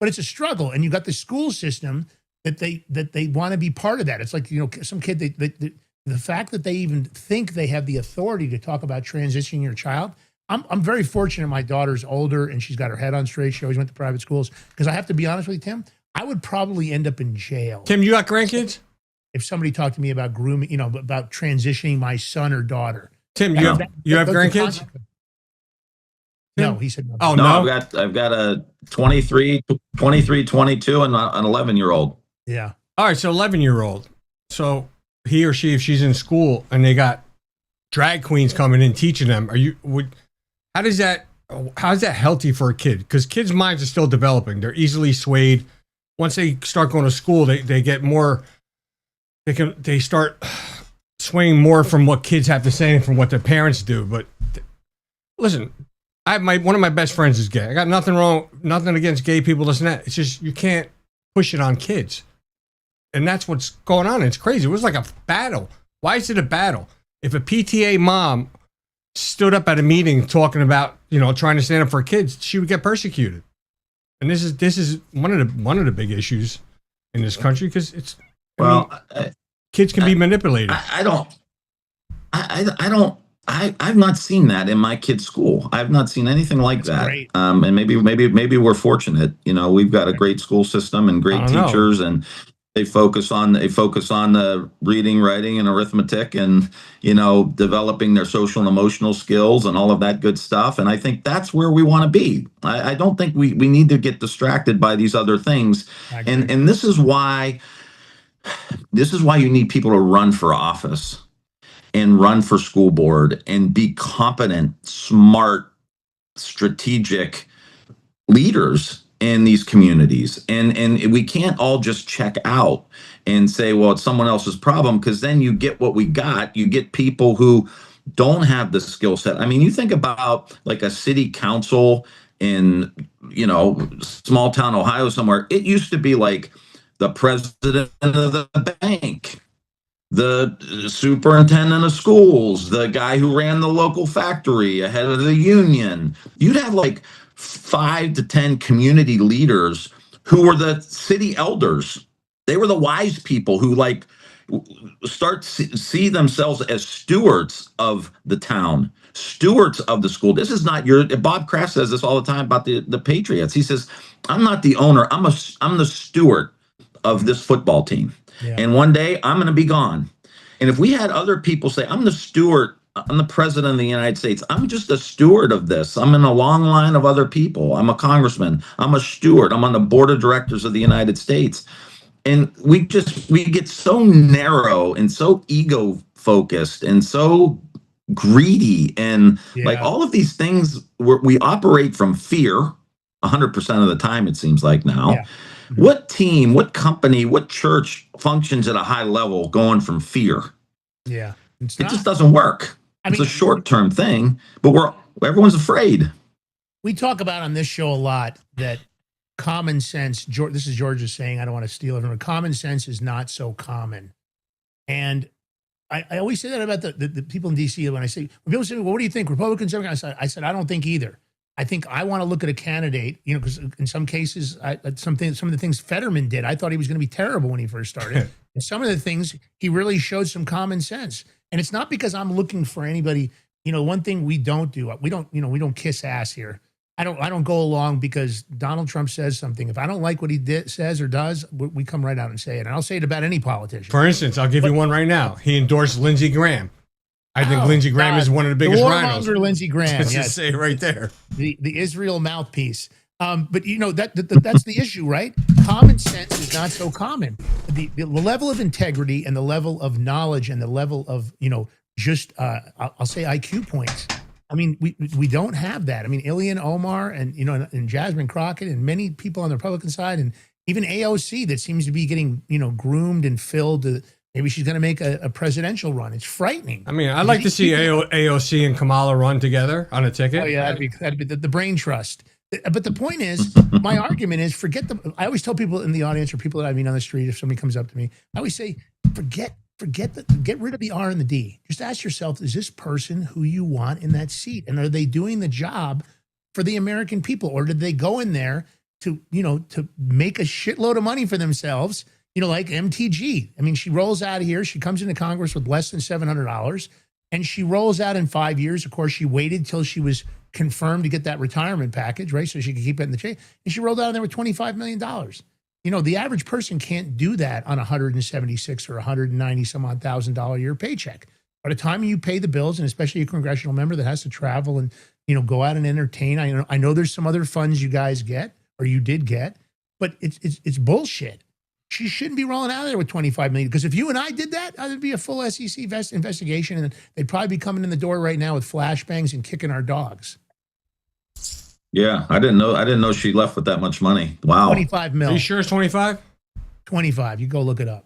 But it's a struggle. And you got the school system that they want to be part of that. It's like, some kid, the fact that they even think they have the authority to talk about transitioning your child. I'm very fortunate my daughter's older and she's got her head on straight. She always went to private schools. Because I have to be honest with you, Tim, I would probably end up in jail. Tim, you got grandkids? if somebody talked to me about grooming, about transitioning my son or daughter. Tim, you have grandkids? No, he said no. Oh, No, no. I've got a 23, 22, and an 11-year-old. Yeah. All right, so 11-year-old. So he or she, if she's in school and they got drag queens coming in teaching them, how's that healthy for a kid? Because kids' minds are still developing. They're easily swayed. Once they start going to school, they get more. They start swaying more from what kids have to say and from what their parents do. But listen, one of my best friends is gay. I got nothing against gay people. This and that. It's just you can't push it on kids, and that's what's going on. It's crazy. It was like a battle. Why is it a battle? If a PTA mom stood up at a meeting talking about trying to stand up for kids, she would get persecuted. And this is one of the big issues in this country because kids can be manipulated. I've not seen that in my kid's school. I've not seen anything like that. Great. And maybe we're fortunate. We've got a great school system and great teachers, and they focus on the reading, writing, and arithmetic, and developing their social and emotional skills and all of that good stuff. And I think that's where we want to be. I don't think we need to get distracted by these other things. And this is why you need people to run for office and run for school board and be competent, smart, strategic leaders in these communities. And we can't all just check out and say, well, it's someone else's problem, because then you get what we got. You get people who don't have the skill set. I mean, you think about like a city council in, small town Ohio somewhere. It used to be like the president of the bank, the superintendent of schools, the guy who ran the local factory, a head of the union. You'd have like 5 to 10 community leaders who were the city elders. They were the wise people who see themselves as stewards of the town, stewards of the school. This is not Bob Kraft says this all the time about the Patriots. He says, I'm not the owner. I'm the steward of this football team. Yeah. And one day I'm going to be gone. And if we had other people say, I'm the steward, I'm the president of the United States, I'm just a steward of this. I'm in a long line of other people. I'm a congressman. I'm a steward. I'm on the board of directors of the United States. And we get so narrow and so ego focused and so greedy. And like all of these things, we operate from fear 100% of the time, it seems like now. Yeah. What team, what company, what church functions at a high level going from fear? Yeah. It just doesn't work. It's a short-term thing, but everyone's afraid. We talk about on this show a lot that common sense, this is George's saying, I don't want to steal it from him, common sense is not so common. And I always say that about the people in D.C. when people say, well, what do you think, Republicans? I said, I don't think either. I think I want to look at a candidate, because in some cases, some of the things Fetterman did, I thought he was going to be terrible when he first started. And some of the things, he really showed some common sense. And it's not because I'm looking for anybody. One thing we don't do, we don't kiss ass here. I don't go along because Donald Trump says something. If I don't like what he says or does, we come right out and say it. And I'll say it about any politician. For instance, I'll give you one right now. He endorsed Lindsey Graham. I think Lindsey Graham is one of the biggest rhinos. The warmonger Lindsey Graham. Let's just say it right there. The Israel mouthpiece. But that's the issue, right? Common sense is not so common. The level of integrity and the level of knowledge and the level of I'll say IQ points. I mean, we don't have that. I mean, Ilhan Omar and Jasmine Crockett and many people on the Republican side, and even AOC that seems to be getting groomed and filled to. Maybe she's going to make a presidential run. It's frightening. I mean, I'd like to see AOC and Kamala run together on a ticket. Oh yeah, that'd be the brain trust. But the point is, my argument is, I always tell people in the audience or people that I meet on the street, if somebody comes up to me, I always say, get rid of the R and the D. Just ask yourself, is this person who you want in that seat? And are they doing the job for the American people? Or did they go in there to make a shitload of money for themselves? Like MTG. I mean, she rolls out of here. She comes into Congress with less than $700, and she rolls out in 5 years. Of course, she waited till she was confirmed to get that retirement package, right? So she could keep it in the chain. And she rolled out of there with $25 million. the average person can't do that on 176 or 190 some odd $1,000 a year paycheck. By the time you pay the bills, and especially a congressional member that has to travel and go out and entertain, I know there's some other funds you guys get or you did get, but it's bullshit. She shouldn't be rolling out of there with 25 million, because if you and I did that, there'd be a full SEC investigation, and they'd probably be coming in the door right now with flashbangs and kicking our dogs. Yeah, I didn't know she left with that much money. Wow. 25 mil. Are you sure it's 25? 25. You go look it up.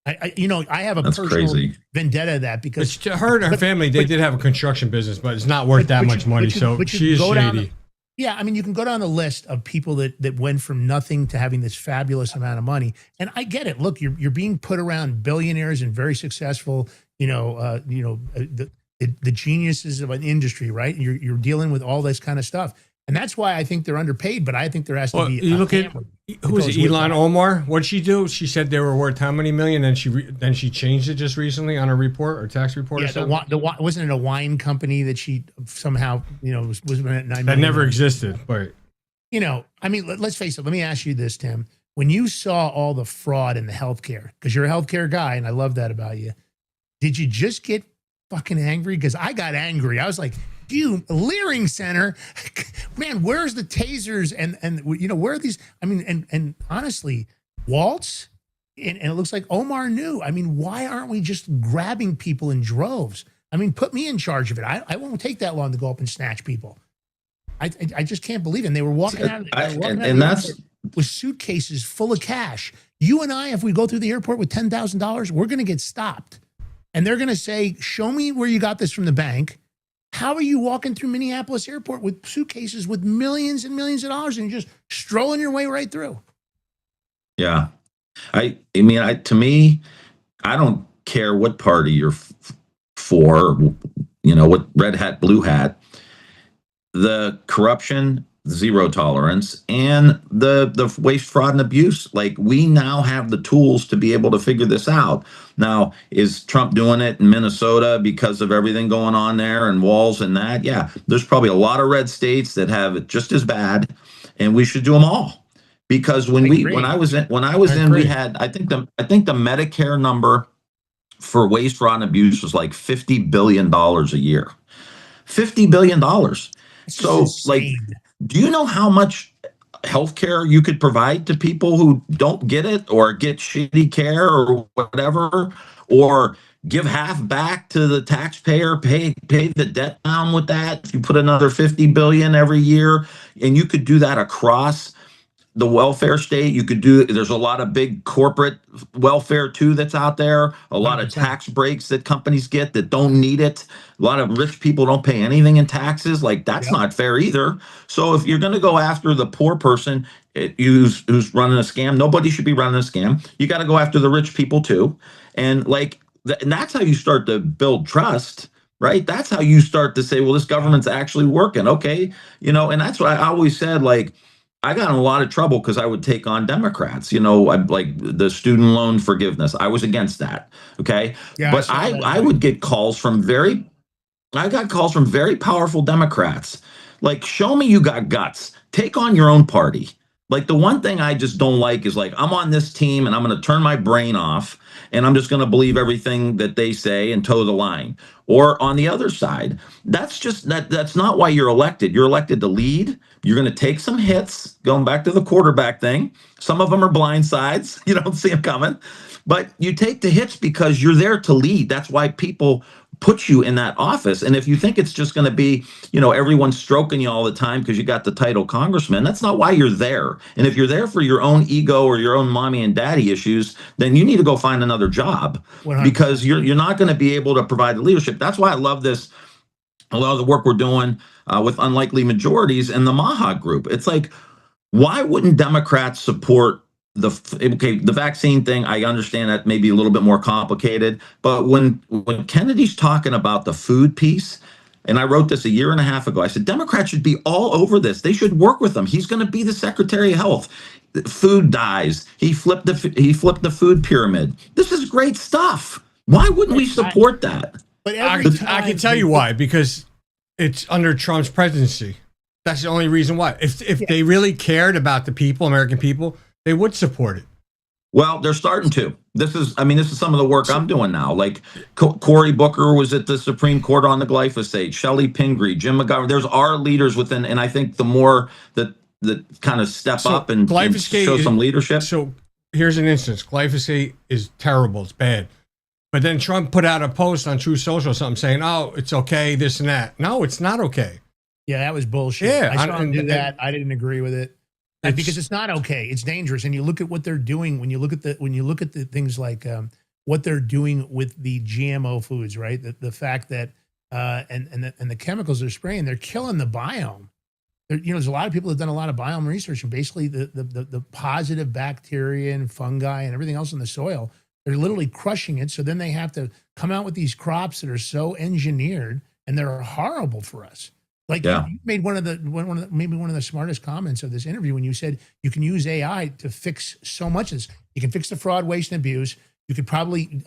I have a That's personal crazy vendetta of that, because to her and her family, they did have a construction business, but it's not worth that much money. So she is shady. Yeah, I mean, you can go down the list of people that went from nothing to having this fabulous amount of money, and I get it. Look, you're being put around billionaires and very successful, the geniuses of an industry, right? And you're dealing with all this kind of stuff, and that's why I think they're underpaid. But I think there has to be. You look at who is it, Elon Omar? What'd she do? She said they were worth how many million? And then she changed it just recently on a report or tax report. Yeah, or something? wasn't it a wine company that she somehow was at 9 million? That never existed, but I mean, let's face it. Let me ask you this, Tim. When you saw all the fraud in the healthcare, because you're a healthcare guy, and I love that about you, did you just get fucking angry? Because I got angry. I was like, you Leering Center, man, where's the tasers and where are these? I mean, and honestly, Waltz, and it looks like Omar knew. I mean, why aren't we just grabbing people in droves? I mean, put me in charge of it. I won't take that long to go up and snatch people. I just can't believe it. And they were walking out. With suitcases full of cash. You and I, if we go through the airport with $10,000, we're going to get stopped. And they're going to say, show me where you got this from the bank. How are you walking through Minneapolis airport with suitcases with millions and millions of dollars and you're just strolling your way right through? Yeah. To me, I don't care what party you're for, what red hat, blue hat, the corruption, zero tolerance, and the waste, fraud, and abuse. Like, we now have the tools to be able to figure this out. Now, is Trump doing it in Minnesota because of everything going on there and walls and that? Yeah, there's probably a lot of red states that have it just as bad, and we should do them all. Because when I was in, we had, I think the Medicare number for waste, fraud, and abuse was like $50 billion a year. $50 billion. So, like, do you know how much healthcare you could provide to people who don't get it or get shitty care or whatever, or give half back to the taxpayer, pay the debt down with that? If you put another 50 billion every year, and you could do that across the welfare state, there's a lot of big corporate welfare too that's out there, a lot of tax breaks that companies get that don't need it. A lot of rich people don't pay anything in taxes. Like, that's not fair either. So if you're going to go after the poor person who's running a scam, nobody should be running a scam. You got to go after the rich people too. And and that's how you start to build trust. Right? That's how you start to say, well, this government's actually working. Okay. And that's what I always said, like, I got in a lot of trouble because I would take on Democrats, like the student loan forgiveness. I was against that. Okay. Yeah, but I would get calls from very powerful Democrats. Like, show me you got guts. Take on your own party. Like, the one thing I just don't like is, like, I'm on this team and I'm going to turn my brain off and I'm just going to believe everything that they say and toe the line. Or on the other side, that's not why you're elected. You're elected to lead. You're going to take some hits, going back to the quarterback thing. Some of them are blind sides. You don't see them coming. But you take the hits because you're there to lead. That's why people put you in that office. And if you think it's just going to be, everyone stroking you all the time because you got the title congressman, that's not why you're there. And if you're there for your own ego or your own mommy and daddy issues, then you need to go find another job 100%. Because you're not going to be able to provide the leadership. That's why I love this. A lot of the work we're doing with unlikely majorities and the Maha group. It's like, why wouldn't Democrats support the vaccine thing? I understand that may be a little bit more complicated, but when Kennedy's talking about the food piece, and I wrote this a year and a half ago, I said Democrats should be all over this. They should work with him. He's going to be the Secretary of Health. Food dies. He flipped the food pyramid. This is great stuff. Why wouldn't we support that? But I can tell you why, because it's under Trump's presidency. That's the only reason why. If they really cared about the people, American people, they would support it. Well, they're starting to. This is some of the work I'm doing now. Like Cory Booker was at the Supreme Court on the glyphosate. Shelley Pingree, Jim McGovern. There's our leaders within, and I think the more that kind of step up and show some leadership. So here's an instance: glyphosate is terrible. It's bad. But then Trump put out a post on True Social, something saying, "Oh, it's okay, this and that." No, it's not okay. Yeah, that was bullshit. Yeah, I saw him do that. I didn't agree with it. Because it's not okay. It's dangerous. And you look at what they're doing when you look at the things like what they're doing with the GMO foods, right? The fact that and the chemicals they're spraying, they're killing the biome. There's a lot of people that have done a lot of biome research, and basically the positive bacteria and fungi and everything else in the soil, they're literally crushing it. So then they have to come out with these crops that are so engineered, and they're horrible for us. Like you made maybe one of the smartest comments of this interview when you said you can use AI to fix so much of this. You can fix the fraud, waste, and abuse. You could probably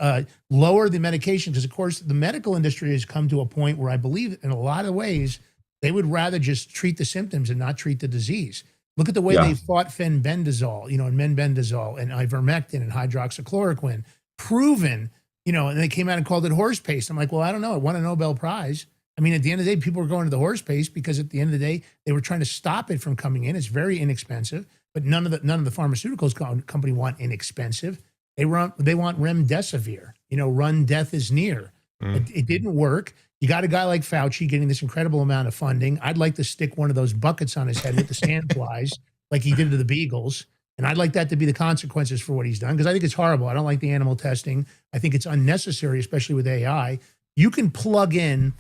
lower the medication because, of course, the medical industry has come to a point where I believe in a lot of ways they would rather just treat the symptoms and not treat the disease. Look at the way they fought fenbendazole, and menbendazole and ivermectin and hydroxychloroquine, proven, and they came out and called it horse paste. I'm like, well, I don't know. It won a Nobel Prize. I mean, at the end of the day, people were going to the horse paste because at the end of the day, they were trying to stop it from coming in. It's very inexpensive, but none of the pharmaceuticals company want inexpensive. They want remdesivir. Run death is near. It didn't work. You got a guy like Fauci getting this incredible amount of funding. I'd like to stick one of those buckets on his head with the sandflies like he did to the beagles. And I'd like that to be the consequences for what he's done because I think it's horrible. I don't like the animal testing. I think it's unnecessary, especially with AI. You can plug in.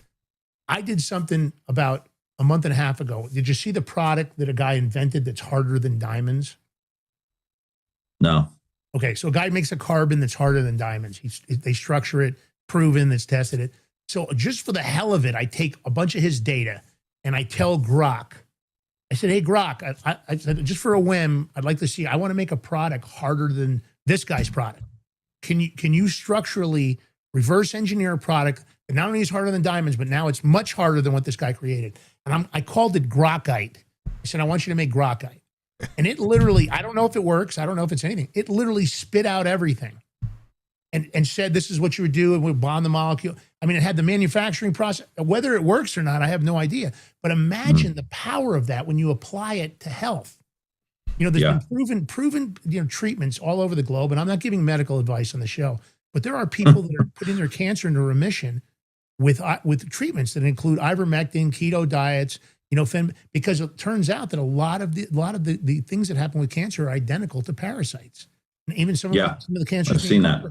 I did something about a month and a half ago. Did you see the product that a guy invented that's harder than diamonds? No. Okay, so a guy makes a carbon that's harder than diamonds. They structure it, proven, that's tested it. So just for the hell of it, I take a bunch of his data and I tell Grok, I said, hey, Grok, I said, just for a whim, I'd like to see, I want to make a product harder than this guy's product. Can you structurally reverse engineer a product that not only is harder than diamonds, but now it's much harder than what this guy created? And I called it Grokite. I said, I want you to make Grokite. And it literally, I don't know if it works. I don't know if it's anything. It literally spit out everything and said, this is what you would do, and we'll bond the molecule. I mean, it had the manufacturing process. Whether it works or not, I have no idea. But imagine the power of that when you apply it to health. There's been proven treatments all over the globe, and I'm not giving medical advice on the show, but there are people that are putting their cancer into remission with treatments that include ivermectin, keto diets, because it turns out that a lot of the things that happen with cancer are identical to parasites. And even some of the cancers. I've seen that.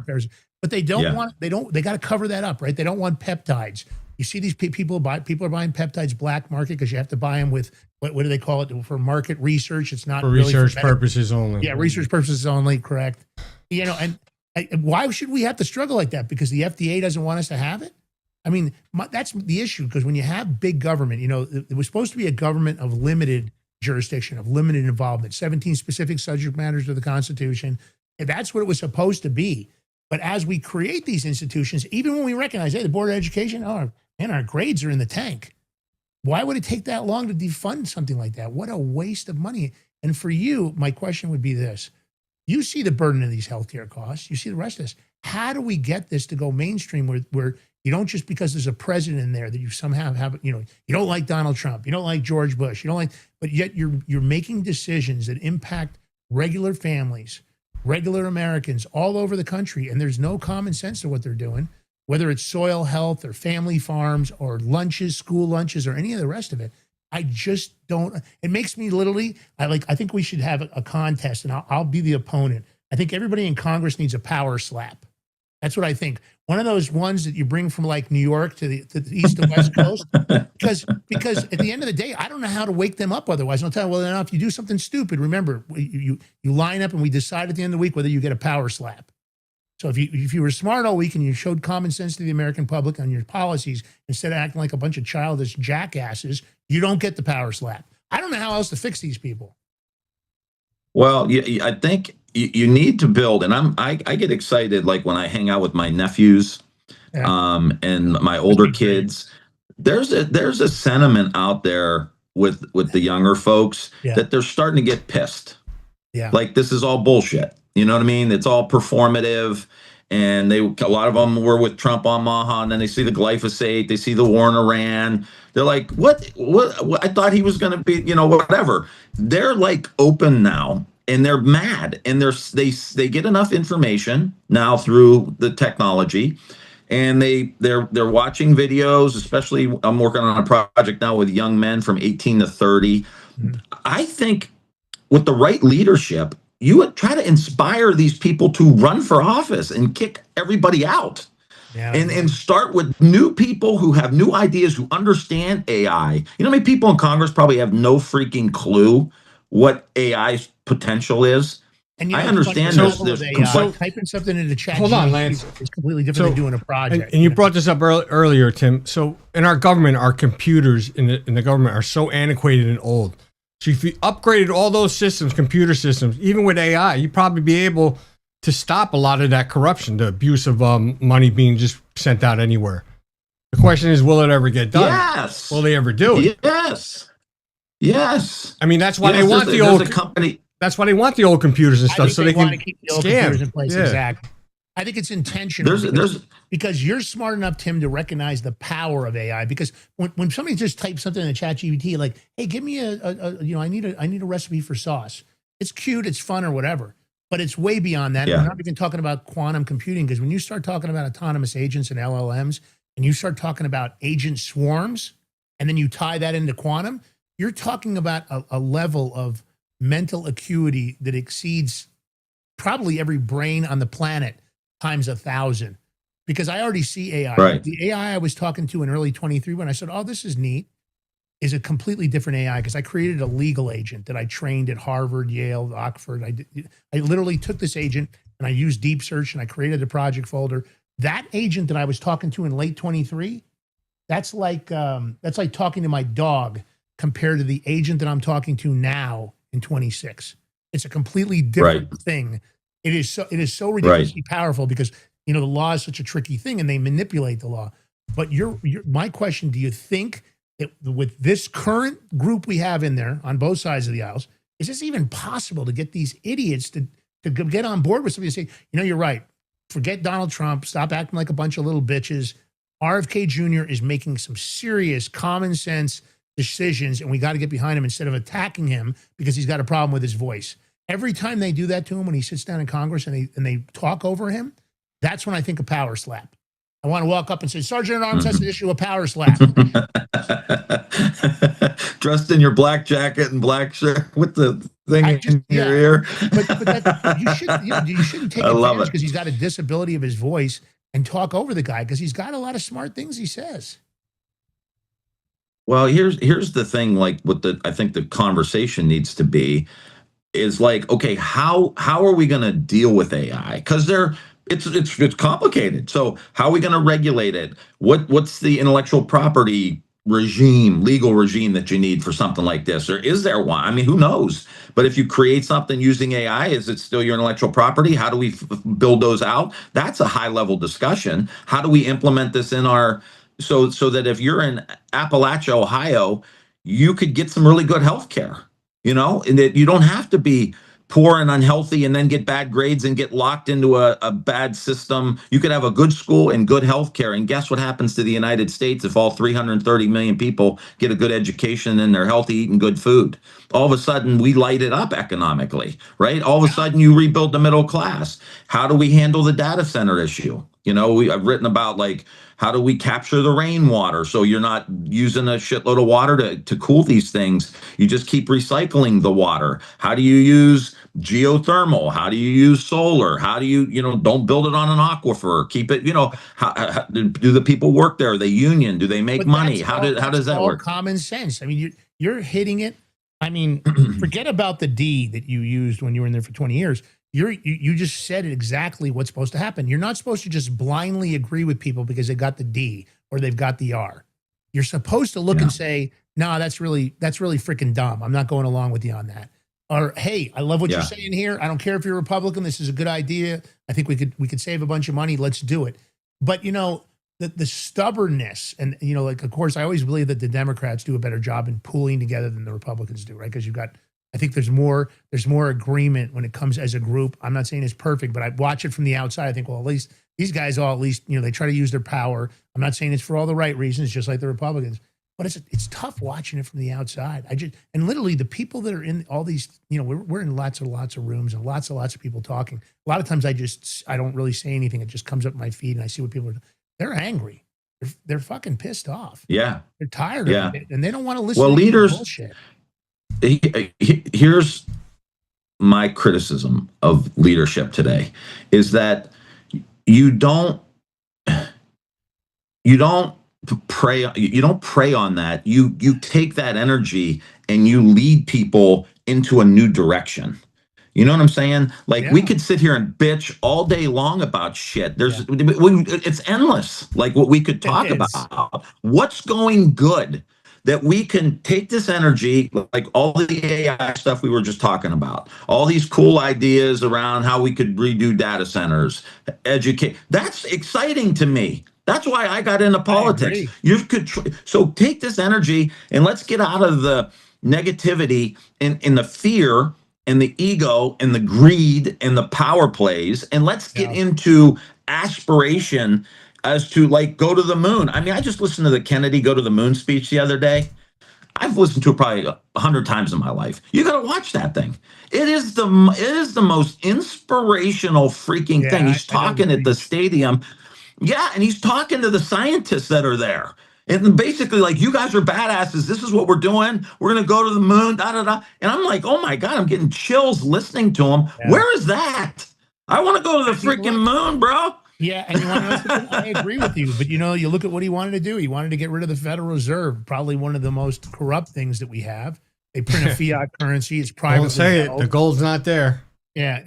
But they don't want, they got to cover that up, right? They don't want peptides. You see these people are buying peptides black market because you have to buy them with, what do they call it? For market research. It's not for really research purposes only. Yeah, research purposes only, correct. And why should we have to struggle like that? Because the FDA doesn't want us to have it? I mean, that's the issue, because when you have big government, it was supposed to be a government of limited jurisdiction, of limited involvement, 17 specific subject matters of the Constitution. And that's what it was supposed to be. But as we create these institutions, even when we recognize, hey, the Board of Education, our grades are in the tank. Why would it take that long to defund something like that? What a waste of money. And for you, my question would be this. You see the burden of these healthcare costs. You see the rest of this. How do we get this to go mainstream where you don't, just because there's a president in there that you somehow have, you don't like Donald Trump, you don't like George Bush, but yet you're making decisions that impact regular families, regular Americans all over the country, and there's no common sense to what they're doing, whether it's soil health or family farms or lunches, school lunches, or any of the rest of it. I just don't. It makes me literally, I think we should have a contest, and I'll be the opponent. I think everybody in Congress needs a power slap. That's what I think. One of those ones that you bring from like New York to the east and west coast, because at the end of the day, I don't know how to wake them up otherwise. I'll tell you, well, now if you do something stupid, remember, you line up and we decide at the end of the week whether you get a power slap. So if you were smart all week and you showed common sense to the American public on your policies instead of acting like a bunch of childish jackasses, you don't get the power slap. I don't know how else to fix these people. Well, I think you need to build, and I get excited like when I hang out with my nephews and my older kids. There's a sentiment out there with the younger folks that they're starting to get pissed. Yeah. Like this is all bullshit. You know what I mean? It's all performative. And a lot of them were with Trump on Maha, and then they see the glyphosate, they see the war in Iran. They're like, what? I thought he was going to be, whatever. They're like open now, and they're mad, and they get enough information now through the technology, and they're watching videos. Especially, I'm working on a project now with young men from 18 to 30. Mm-hmm. I think with the right leadership, you would try to inspire these people to run for office and kick everybody out. Yeah, and start with new people who have new ideas, who understand AI. You know how many people in Congress probably have no freaking clue what AI's potential is? And I understand typing something into chat. Hold on, Lance. It's completely different than doing a project. And you brought this up earlier, Tim. So in our government, our computers in the government are so antiquated and old. So if you upgraded all those systems, computer systems, even with AI, you'd probably be able to stop a lot of that corruption, the abuse of money being just sent out anywhere. The question is, will it ever get done? Yes. Will they ever do it? Yes. Yes. I mean, that's why they want the old company. That's why they want the old computers and stuff, so they can keep the old computers in place. Yeah. Exactly. I think it's intentional because you're smart enough, Tim, to recognize the power of AI. Because when somebody just types something in the chat GPT, like, hey, give me I need a recipe for sauce. It's cute, it's fun or whatever, but it's way beyond that. Yeah. We're not even talking about quantum computing, because when you start talking about autonomous agents and LLMs, and you start talking about agent swarms, and then you tie that into quantum, you're talking about a level of mental acuity that exceeds probably every brain on the planet times 1,000, because I already see AI. Right. The AI I was talking to in early 23, when I said, oh, this is neat, is a completely different AI, because I created a legal agent that I trained at Harvard, Yale, Oxford. I literally took this agent and I used deep search and I created a project folder. That agent that I was talking to in late 23, that's like talking to my dog compared to the agent that I'm talking to now in 26. It's a completely different thing. It is so ridiculously powerful, because the law is such a tricky thing and they manipulate the law. But my question, do you think that with this current group we have in there on both sides of the aisles, is this even possible to get these idiots to get on board with something and say, you're right, forget Donald Trump, stop acting like a bunch of little bitches. RFK Jr. is making some serious common sense decisions, and we got to get behind him instead of attacking him because he's got a problem with his voice. Every time they do that to him when he sits down in Congress and they talk over him, that's when I think a power slap. I want to walk up and say, Sergeant at Arms has to issue a power slap. Dressed in your black jacket and black shirt with the thing in your ear. But you shouldn't take advantage because he's got a disability of his voice and talk over the guy, because he's got a lot of smart things he says. Well, here's the thing, like I think the conversation needs to be is like, okay, how are we going to deal with AI? Because it's complicated. So how are we going to regulate it? What's the intellectual property legal regime that you need for something like this? Or is there one? I mean, who knows? But if you create something using AI, is it still your intellectual property? How do we build those out? That's a high level discussion. How do we implement this in our so that if you're in Appalachia, Ohio, you could get some really good health care, and that you don't have to be poor and unhealthy and then get bad grades and get locked into a bad system. You could have a good school and good health care. And guess what happens to the United States if all 330 million people get a good education and they're healthy, eating good food? All of a sudden, we light it up economically, right? All of a sudden, you rebuild the middle class. How do we handle the data center issue? I've written about, like, how do we capture the rainwater so you're not using a shitload of water to cool these things? You just keep recycling the water. How do you use geothermal? How do you use solar? How do you, don't build it on an aquifer? Keep it, how do the people work there? Are they union? Do they make money? How does that work? Common sense. I mean, you're hitting it. I mean, forget about the D that you used when you were in there for 20 years. You just said exactly what's supposed to happen. You're not supposed to just blindly agree with people because they got the D or they've got the R. You're supposed to look and say, no, that's really freaking dumb. I'm not going along with you on that. Or, hey, I love what you're saying here. I don't care if you're a Republican. This is a good idea. I think we could save a bunch of money. Let's do it. But, the stubbornness and, like, of course, I always believe that the Democrats do a better job in pulling together than the Republicans do, right? Because you've got I think there's more agreement when it comes as a group. I'm not saying it's perfect, but I watch it from the outside. I think, well, at least these guys all, at least, they try to use their power. I'm not saying it's for all the right reasons, just like the Republicans, but it's tough watching it from the outside. And literally the people that are in all these, we're in lots of rooms and lots of people talking. A lot of times I don't really say anything. It just comes up my feed and I see what people are. They're angry. They're fucking pissed off. Yeah. They're tired of it, and they don't want to listen Well, to leaders, bullshit. Here's my criticism of leadership today is that you don't prey on that. You take that energy and you lead people into a new direction. You know what I'm saying? Like, we could sit here and bitch all day long about shit. It's endless. Like, what we could talk about. What's going good that we can take this energy, like all the AI stuff we were just talking about, all these cool ideas around how we could redo data centers, educate. That's exciting to me. That's why I got into politics. So take this energy and let's get out of the negativity and the fear and the ego and the greed and the power plays, and let's get into aspiration as to, like, go to the moon. I mean, I just listened to the Kennedy go to the moon speech the other day. I've listened to it probably 100 times in my life. You got to watch that thing. It is the most inspirational freaking thing. He's talking at the stadium. Yeah, and he's talking to the scientists that are there. And basically, like, you guys are badasses. This is what we're doing. We're going to go to the moon, da-da-da. And I'm like, oh, my God, I'm getting chills listening to him. Yeah. Where is that? I want to go to the freaking moon, bro. Yeah, and you want to know something? I agree with you. But, you look at what he wanted to do. He wanted to get rid of the Federal Reserve, probably one of the most corrupt things that we have. They print a fiat currency. It's private. Don't say it. The gold's not there. Yeah,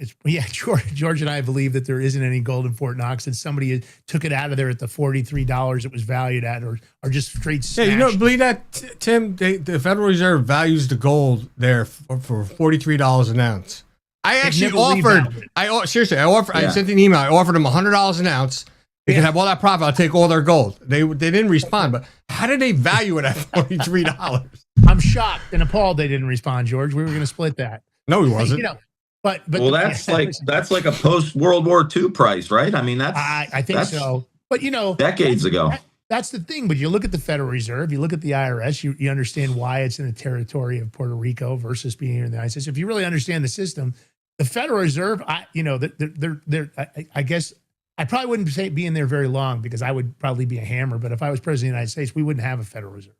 George and I believe that there isn't any gold in Fort Knox, and somebody took it out of there at the $43 it was valued at, or just straight smashed. Yeah, believe that, Tim? The Federal Reserve values the gold there for $43 an ounce. I actually offered. I sent an email. I offered them $100 an ounce. They could have all that profit. I'll take all their gold. They didn't respond. But how did they value it at $43? I'm shocked and appalled they didn't respond, George. We were going to split that. No, he wasn't. But well, that's like a post World War II price, right? I mean, I think so. But decades ago. That's the thing. But you look at the Federal Reserve, you look at the IRS, you understand why it's in the territory of Puerto Rico versus being here in the United States. If you really understand the system, the Federal Reserve, I guess I probably wouldn't be in there very long because I would probably be a hammer. But if I was president of the United States, we wouldn't have a Federal Reserve.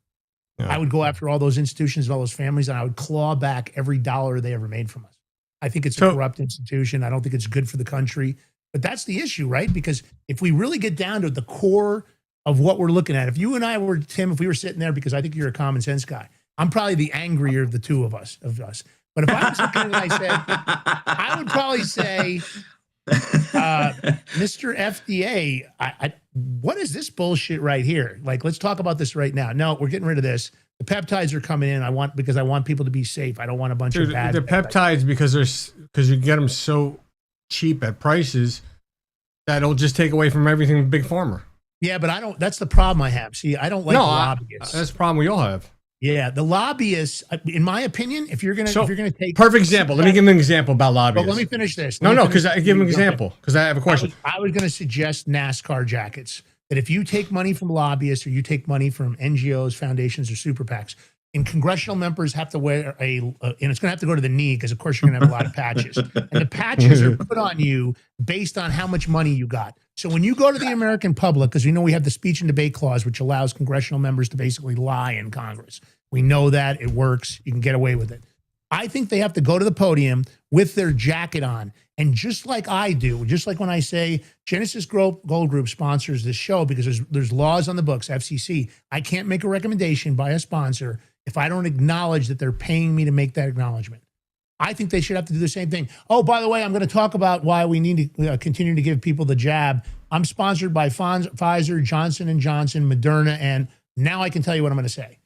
Yeah. I would go after all those institutions and all those families, and I would claw back every dollar they ever made from us. I think it's a corrupt institution. I don't think it's good for the country. But that's the issue, right? Because if we really get down to the core of what we're looking at, if you and I were, Tim, if we were sitting there, because I think you're a common sense guy, I'm probably the angrier of the two of us. But if I was looking at it and I said, I would probably say, Mr. FDA, what is this bullshit right here? Like, let's talk about this right now. No, we're getting rid of this. The peptides are coming in. Because I want people to be safe. I don't want a bunch of bad. The peptides, because you get them so cheap at prices that it'll just take away from everything Big Pharma. Yeah, but that's the problem I have. See, I don't like lobbyists. That's the problem we all have. Yeah, the lobbyists, in my opinion, if you're gonna take perfect example. Let me give him an example about lobbyists. But let me finish this. No, because I give him an example because I have a question. I was going to suggest NASCAR jackets. That if you take money from lobbyists or you take money from NGOs, foundations, or super PACs, and congressional members have to wear and it's going to have to go to the knee because, of course, you're going to have a lot of patches. And the patches are put on you based on how much money you got. So when you go to the American public, because we have the speech and debate clause, which allows congressional members to basically lie in Congress. We know that. It works. You can get away with it. I think they have to go to the podium with their jacket on. And just like I do, just like when I say Genesis Gold Group sponsors this show because there's laws on the books, FCC, I can't make a recommendation by a sponsor if I don't acknowledge that they're paying me to make that acknowledgement. I think they should have to do the same thing. Oh, by the way, I'm going to talk about why we need to continue to give people the jab. I'm sponsored by Pfizer, Johnson & Johnson, Moderna, and now I can tell you what I'm going to say.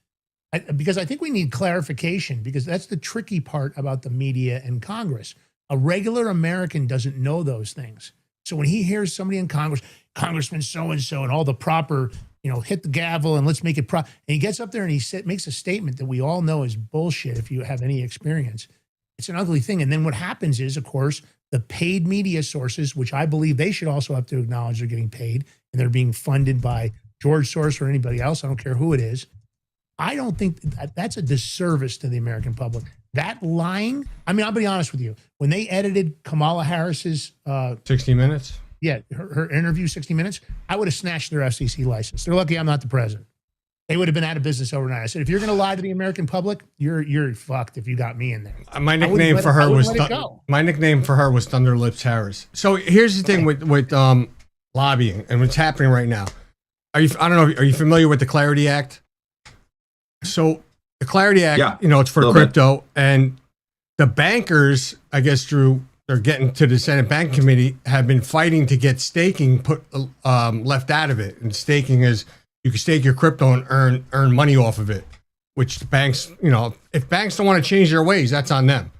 Because I think we need clarification because that's the tricky part about the media and Congress. A regular American doesn't know those things. So when he hears somebody in Congress, Congressman so-and-so and all the proper, hit the gavel and let's make it and he gets up there and he makes a statement that we all know is bullshit if you have any experience. It's an ugly thing. And then what happens is, of course, the paid media sources, which I believe they should also have to acknowledge they're getting paid and they're being funded by George Soros or anybody else. I don't care who it is. I don't think that's a disservice to the American public. That lying, I mean, I'll be honest with you. When they edited Kamala Harris's 60 Minutes? Yeah, her interview, 60 Minutes, I would have snatched their FCC license. They're lucky I'm not the president. They would have been out of business overnight. I said, if you're going to lie to the American public, you're fucked if you got me in there. My nickname for her was Thunder Lips Harris. So here's the thing with lobbying and what's happening right now. I don't know, are you familiar with the Clarity Act? So the Clarity Act, it's for crypto, and the bankers, I guess they're getting to the Senate Bank Committee, have been fighting to get staking left out of it. And staking is you can stake your crypto and earn money off of it, which the banks, if banks don't want to change their ways, that's on them,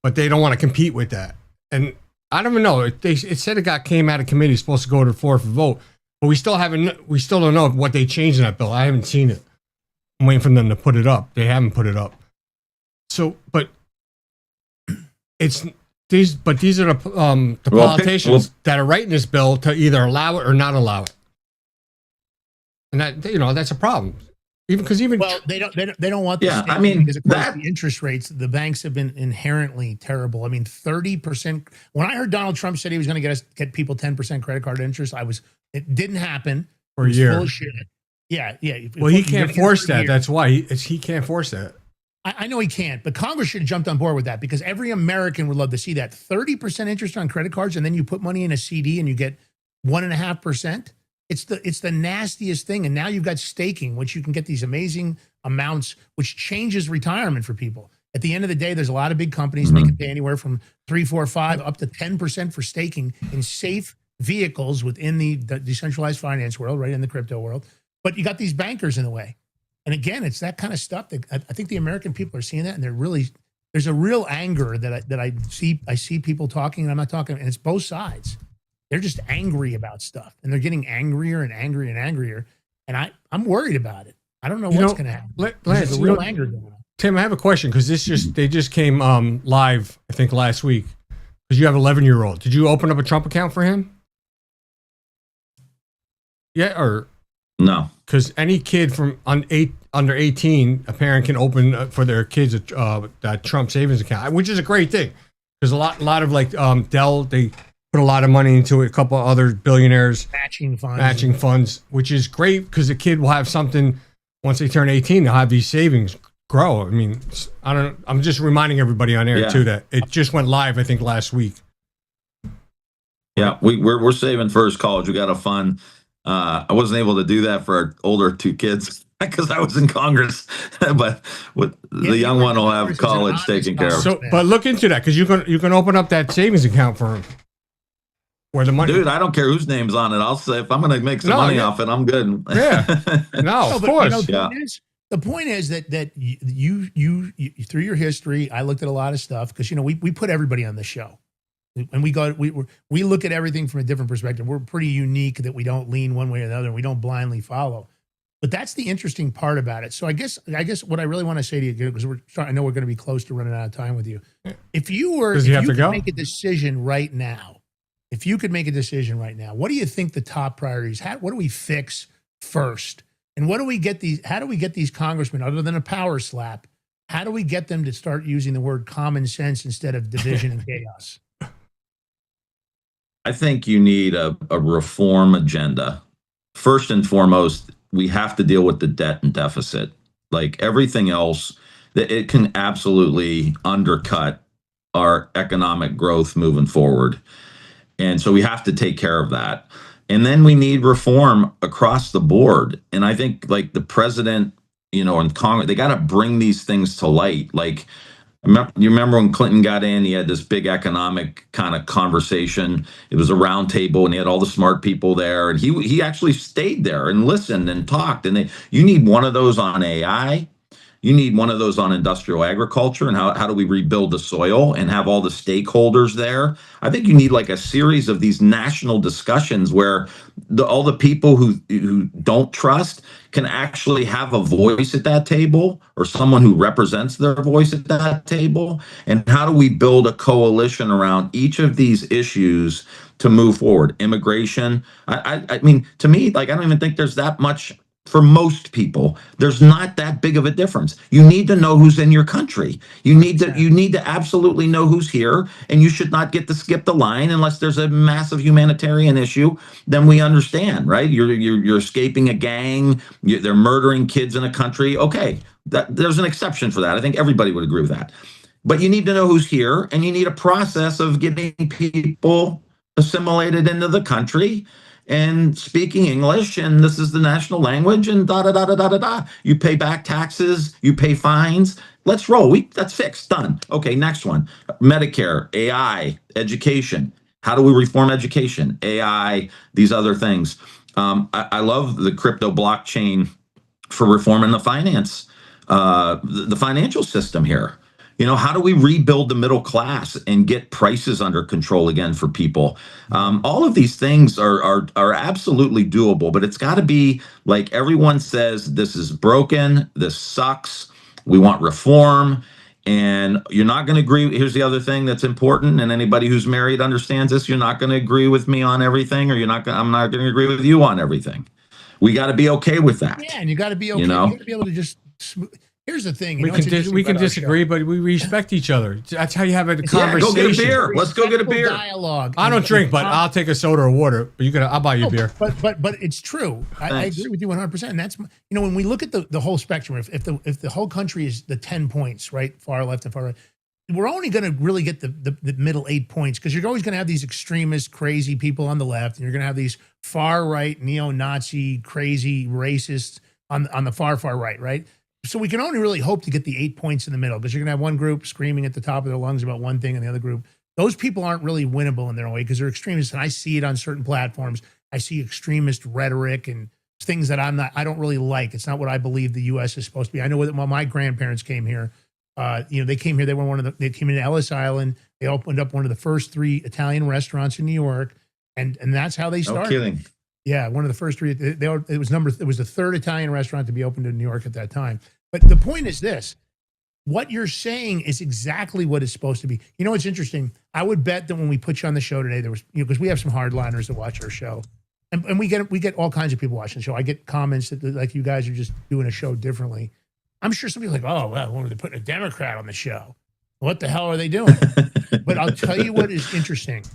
but they don't want to compete with that. And I don't even know. It said came out of committee, supposed to go to the floor for vote, but we still don't know what they changed in that bill. I haven't seen it. I'm waiting for them to put it up. They haven't put it up. So, but these are the politicians that are writing this bill to either allow it or not allow it. And that, that's a problem. They don't want this. I mean, because of course the interest rates, the banks have been inherently terrible. I mean, 30%. When I heard Donald Trump said he was going to get people 10% credit card interest, it didn't happen for a year. Full of shit. Yeah. Well, he can't force that. That's why he can't force that. I know he can't, but Congress should have jumped on board with that because every American would love to see that 30% interest on credit cards, and then you put money in a CD and you get 1.5%. It's the nastiest thing. And now you've got staking, which you can get these amazing amounts, which changes retirement for people. At the end of the day, there's a lot of big companies they can pay anywhere from 3, 4, 5 up to 10% for staking in safe vehicles within the decentralized finance world, right in the crypto world. But you got these bankers in the way. And again, it's that kind of stuff that I think the American people are seeing that, and there's a real anger that I see people talking, and I'm not talking, and it's both sides. They're just angry about stuff, and they're getting angrier and angrier and angrier. And I'm worried about it. I don't know what's going to happen. There's a real anger going on. Tim, I have a question because they just came live, I think last week, because you have an 11-year-old. Did you open up a Trump account for him? Yeah, or no? Because any kid from under 18, a parent can open for their kids a Trump savings account, which is a great thing. There's a lot of like Dell, they put a lot of money into it, a couple other billionaires matching funds, which is great because the kid will have something once they turn 18. They'll have these savings grow. I mean, I'm just reminding everybody on air too that it just went live, I think, last week. Yeah, we're saving for his college. We got a fund. I wasn't able to do that for our older 2 kids because I was in Congress, but the young one will have college taken care of. So, but look into that because you can open up that savings account for him. Where the money, dude, I don't care whose name's on it. I'll say if I'm going to make some money off it, I'm good. Yeah, of course. The point is that you through your history, I looked at a lot of stuff because we put everybody on the show. And we look at everything from a different perspective. We're pretty unique that we don't lean one way or the other, and we don't blindly follow. But that's the interesting part about it. So I guess what I really want to say to you, because I know we're going to be close to running out of time with you. If you could make a decision right now, what do you think the top priorities? What do we fix first? And how do we get these congressmen, other than a power slap, how do we get them to start using the word common sense instead of division and chaos? I think you need a reform agenda. First and foremost, we have to deal with the debt and deficit. Like everything else, that it can absolutely undercut our economic growth moving forward. And so we have to take care of that. And then we need reform across the board. And I think like the president, and Congress, they got to bring these things to light. Like, you remember when Clinton got in, he had this big economic kind of conversation. It was a round table and he had all the smart people there. And he actually stayed there and listened and talked. And you need one of those on AI. You need one of those on industrial agriculture and how do we rebuild the soil and have all the stakeholders there. I think you need like a series of these national discussions where all the people who don't trust can actually have a voice at that table, or someone who represents their voice at that table. And how do we build a coalition around each of these issues to move forward? Immigration. I mean, to me, like, I don't even think there's that much. For most people, there's not that big of a difference. You need to know who's in your country. You need to absolutely know who's here, and you should not get to skip the line unless there's a massive humanitarian issue. Then we understand, right? You're escaping a gang. They're murdering kids in a country. Okay, there's an exception for that. I think everybody would agree with that. But you need to know who's here, and you need a process of getting people assimilated into the country and speaking English, and this is the national language, and da da da da da da da. You pay back taxes, you pay fines. Let's roll. That's fixed, done. Okay, next one: Medicare, AI, education. How do we reform education? AI, these other things. I love the crypto blockchain for reforming the the financial system here. How do we rebuild the middle class and get prices under control again for people? All of these things are absolutely doable, but it's got to be like everyone says, this is broken, this sucks, we want reform, and you're not going to agree. Here's the other thing that's important, and anybody who's married understands this: you're not going to agree with me on everything, or I'm not going to agree with you on everything. We got to be okay with that. Yeah, and you got to be okay. You got to be able to just. Here's the thing. We can disagree, but we respect each other. That's how you have a conversation. Go get a beer. Let's go get a beer. Dialogue. I don't drink, but I'll take a soda or water. But I'll buy you a beer. But it's true. I agree with you 100%. And that's, when we look at the whole spectrum, if the whole country is the 10 points, right, far left and far right, we're only going to really get the middle 8 points, because you're always going to have these extremist, crazy people on the left, and you're going to have these far right, neo-Nazi, crazy racists on the far right, right? So we can only really hope to get the 8 points in the middle, because you're going to have one group screaming at the top of their lungs about one thing, and the other group, those people aren't really winnable in their own way, because they're extremists. And I see it on certain platforms. I see extremist rhetoric and things that I don't really like. It's not what I believe the U.S. is supposed to be. I know that when my grandparents came here, they came here. They came into Ellis Island. They opened up one of the first 3 Italian restaurants in New York, and that's how they started. No kidding. Yeah, one of the first 3. It was the 3rd Italian restaurant to be opened in New York at that time. But the point is this: what you're saying is exactly what it's supposed to be. It's interesting. I would bet that when we put you on the show today, there was, because we have some hardliners that watch our show, and we get all kinds of people watching the show. I get comments that, like, you guys are just doing a show differently. I'm sure somebody's like, oh, well, when are they putting a Democrat on the show? What the hell are they doing? But I'll tell you what is interesting: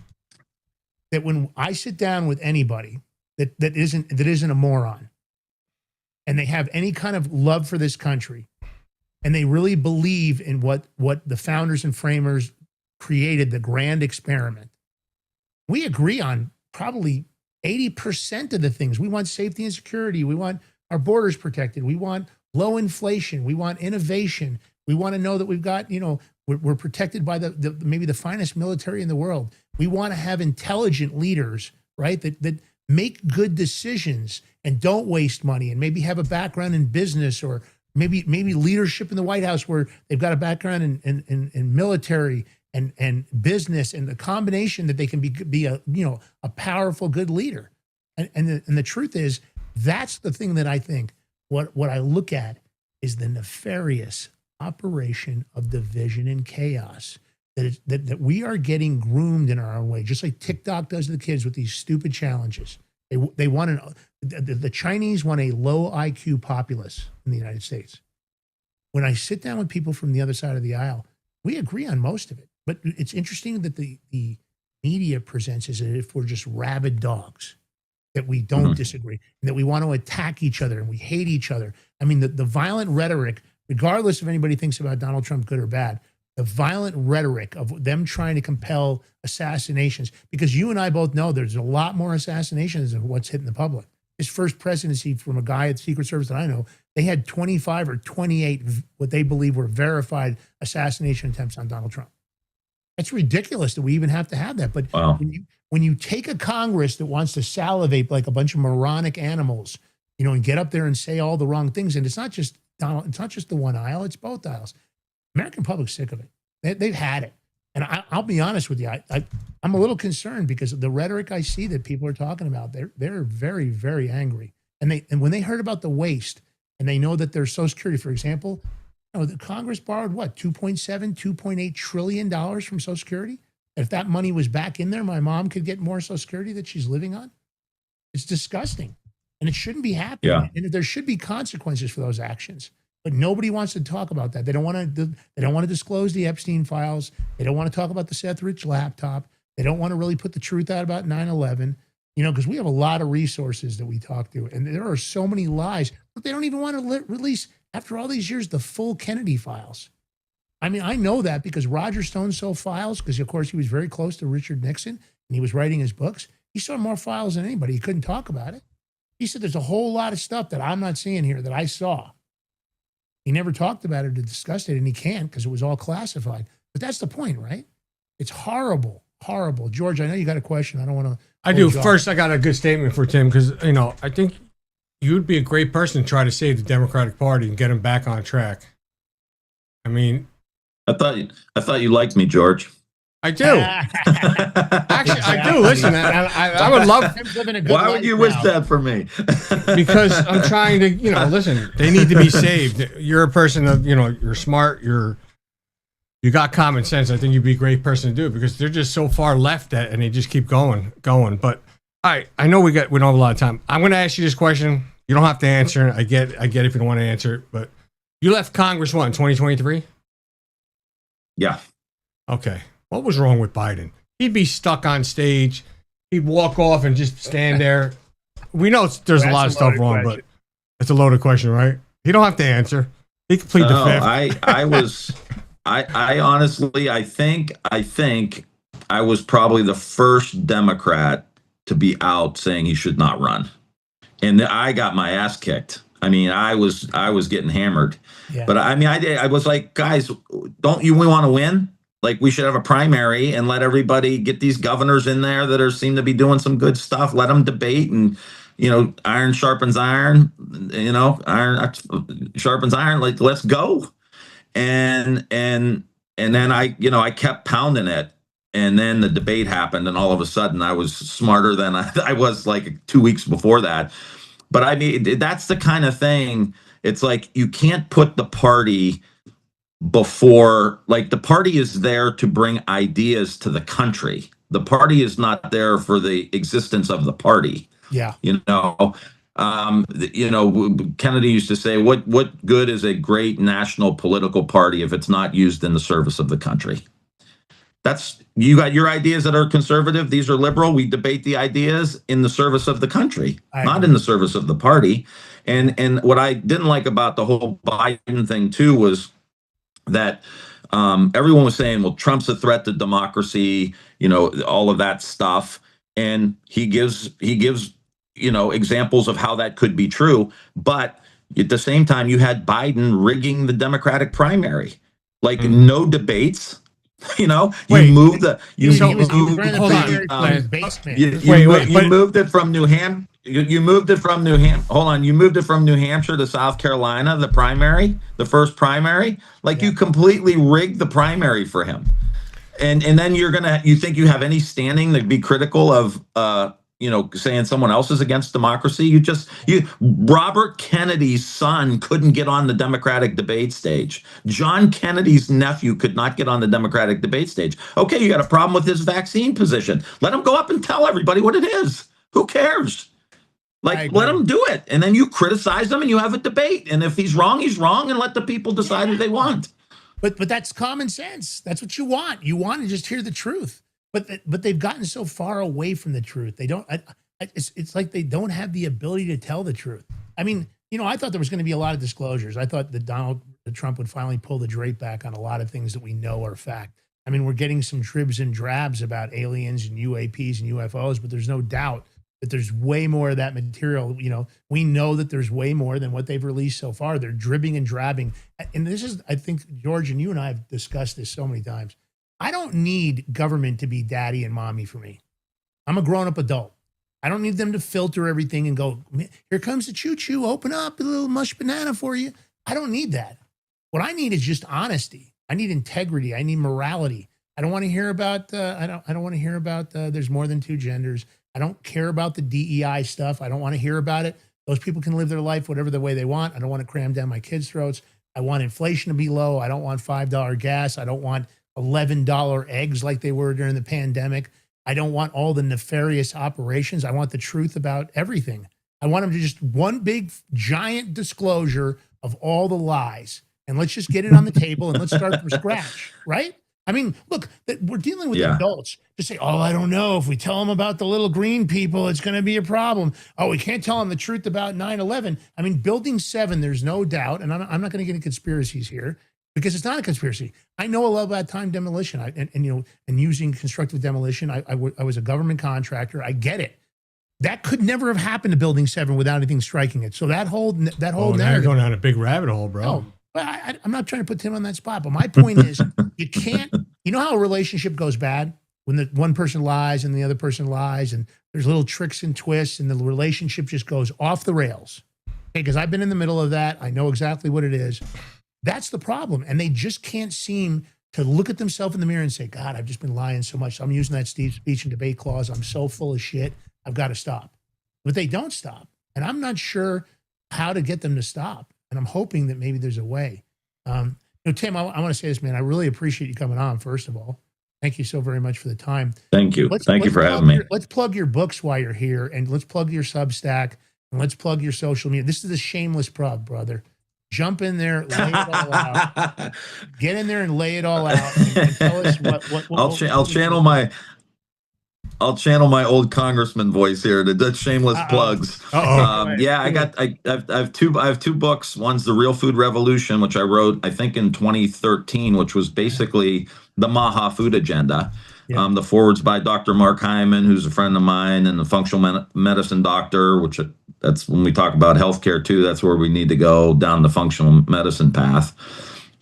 that when I sit down with anybody that isn't a moron, and they have any kind of love for this country, and they really believe in what the founders and framers created, the grand experiment, we agree on probably 80% of the things. We want safety and security. We want our borders protected. We want low inflation. We want innovation. We want to know that we've got, we're protected by maybe the finest military in the world. We want to have intelligent leaders, right, that make good decisions and don't waste money, and maybe have a background in business, or maybe leadership in the White House where they've got a background in military and business, and the combination that they can be a powerful, good leader. And the truth is, that's the thing that I think, what I look at is the nefarious operation of division and chaos, that we are getting groomed in our own way, just like TikTok does to the kids with these stupid challenges. They want the Chinese want a low IQ populace in the United States. When I sit down with people from the other side of the aisle, we agree on most of it. But it's interesting that the media presents as if we're just rabid dogs, that we don't disagree, and that we want to attack each other and we hate each other. I mean, the violent rhetoric, regardless if anybody thinks about Donald Trump good or bad, the violent rhetoric of them trying to compel assassinations, because you and I both know there's a lot more assassinations than what's hitting the public. His first presidency, from a guy at the Secret Service that I know, they had 25 or 28 what they believe were verified assassination attempts on Donald Trump. It's ridiculous that we even have to have that. But wow. when you take a Congress that wants to salivate like a bunch of moronic animals, and get up there and say all the wrong things, and it's not just Donald, it's not just the one aisle, it's both aisles. American public's sick of it. They've had it. And I'll be honest with you, I'm a little concerned because of the rhetoric I see that people are talking about. They're very, very angry. And when they heard about the waste and they know that their Social Security, for example, the Congress borrowed what, $2.8 trillion from Social Security? If that money was back in there, my mom could get more Social Security that she's living on. It's disgusting. And it shouldn't be happening. Yeah. And there should be consequences for those actions. But nobody wants to talk about that. They don't want to disclose the Epstein files. They don't want to talk about the Seth Rich laptop. They don't want to really put the truth out about 9/11, because we have a lot of resources that we talk to. And there are so many lies, but they don't even want to release, after all these years, the full Kennedy files. I mean, I know that because Roger Stone saw files because, of course, he was very close to Richard Nixon and he was writing his books. He saw more files than anybody. He couldn't talk about it. He said, there's a whole lot of stuff that I'm not seeing here that I saw. He never talked about it or discussed it, and he can't because it was all classified. But that's the point, right? It's horrible, horrible. George, I know you got a question. I don't want to. I do. First, I got a good statement for Tim because, I think you'd be a great person to try to save the Democratic Party and get them back on track. I mean, I thought you liked me, George. I do. Actually, I do. Listen, I would love. Why would you wish that for me? Because I'm trying to, listen, they need to be saved. You're a person of, you're smart. You got common sense. I think you'd be a great person to do it because they're just so far left and they just keep going. But I know we don't have a lot of time. I'm going to ask you this question. You don't have to answer it. I get if you don't want to answer it, but you left Congress, what, in 2023? Yeah. Okay. What was wrong with Biden? He'd be stuck on stage. He'd walk off and just stand there. We know there's a lot of stuff wrong, but it's a loaded question, right? He don't have to answer. He can plead the fifth. I honestly, I think I was probably the first Democrat to be out saying he should not run. And I got my ass kicked. I mean, I was getting hammered. Yeah. But I was like, guys, don't you want to win? Like, we should have a primary and let everybody get these governors in there that seem to be doing some good stuff. Let them debate, and iron sharpens iron. Iron sharpens iron. Like, let's go. And then I kept pounding it, and then the debate happened, and all of a sudden I was smarter than I was like 2 weeks before that. But I mean, that's the kind of thing. It's like you can't put the party before, like, the party is there to bring ideas to the country. The party is not there for the existence of the party. Yeah. Kennedy used to say, what good is a great national political party if it's not used in the service of the country? You got your ideas that are conservative. These are liberal. We debate the ideas in the service of the country, not in the service of the party. And what I didn't like about the whole Biden thing too was that everyone was saying, well, Trump's a threat to democracy, all of that stuff. And he gives examples of how that could be true. But at the same time, you had Biden rigging the Democratic primary, like no debates. You moved it from New Hampshire. You moved it from New Hampshire. Hold on. You moved it from New Hampshire to South Carolina, the first primary. Like, you completely rigged the primary for him. And then you think you have any standing to be critical of, saying someone else is against democracy? Robert Kennedy's son couldn't get on the Democratic debate stage. John Kennedy's nephew could not get on the Democratic debate stage. Okay, you got a problem with his vaccine position. Let him go up and tell everybody what it is. Who cares? Like, let him do it. And then you criticize him and you have a debate. And if he's wrong, and let the people decide what they want. But that's common sense. That's what you want. You want to just hear the truth. But they've gotten so far away from the truth. They don't. It's like they don't have the ability to tell the truth. I mean, I thought there was going to be a lot of disclosures. I thought that Donald Trump would finally pull the drape back on a lot of things that we know are fact. I mean, we're getting some dribs and drabs about aliens and UAPs and UFOs, but there's no doubt that there's way more of that material. We know that there's way more than what they've released so far. They're dribbing and drabbing. And this is, I think, George, and you and I have discussed this so many times. I don't need government to be daddy and mommy for me. I'm a grown-up adult. I don't need them to filter everything and go, here comes the choo-choo, open up a little mush banana for you. I don't need that. What I need is just honesty. I need integrity. I need morality. I don't want to hear about. I don't want to hear about. There's more than two genders. I don't care about the DEI stuff. I don't want to hear about it. Those people can live their life whatever the way they want. I don't want to cram down my kids' throats. I want inflation to be low. I don't want $5 gas. I don't want $11 eggs like they were during the pandemic. I don't want all the nefarious operations. I want the truth about everything. I want them to just one big giant disclosure of all the lies. And let's just get it on the table and let's start from scratch, right? I mean, look, we're dealing with adults. Just say, oh, I don't know. If we tell them about the little green people, it's going to be a problem. Oh, we can't tell them the truth about 9/11. I mean, Building 7, there's no doubt, and I'm not going to get into conspiracies here because it's not a conspiracy. I know a lot about time demolition and using constructive demolition. I was a government contractor. I get it. That could never have happened to Building 7 without anything striking it. So that whole narrative. Now you're going down a big rabbit hole, bro. No, but I'm not trying to put Tim on that spot. But my point is, you can't. You know how a relationship goes bad when the one person lies and the other person lies, and there's little tricks and twists, and the relationship just goes off the rails. Okay, because I've been in the middle of that. I know exactly what it is. That's the problem, and they just can't seem to look at themselves in the mirror and say, "God, I've just been lying so much. I'm using that speech and debate clause. I'm so full of shit. I've got to stop." But they don't stop, and I'm not sure how to get them to stop. And I'm hoping that maybe there's a way. Tim, I want to say this, man. I really appreciate you coming on, first of all. Thank you so very much for the time. Thank you. Thank you for having me. Let's plug your books while you're here, and let's plug your Substack, and let's plug your social media. This is a shameless plug, brother. Jump in there, lay it all out. Get in there and lay it all out, and tell us what I'll channel my old congressman voice here to the shameless plugs. Yeah, I have two books. One's The Real Food Revolution, which I wrote, I think, in 2013, which was basically the Maha food agenda. Yeah. The foreword's by Dr. Mark Hyman, who's a friend of mine, and the functional medicine doctor, which that's when we talk about healthcare too. That's where we need to go down the functional medicine path.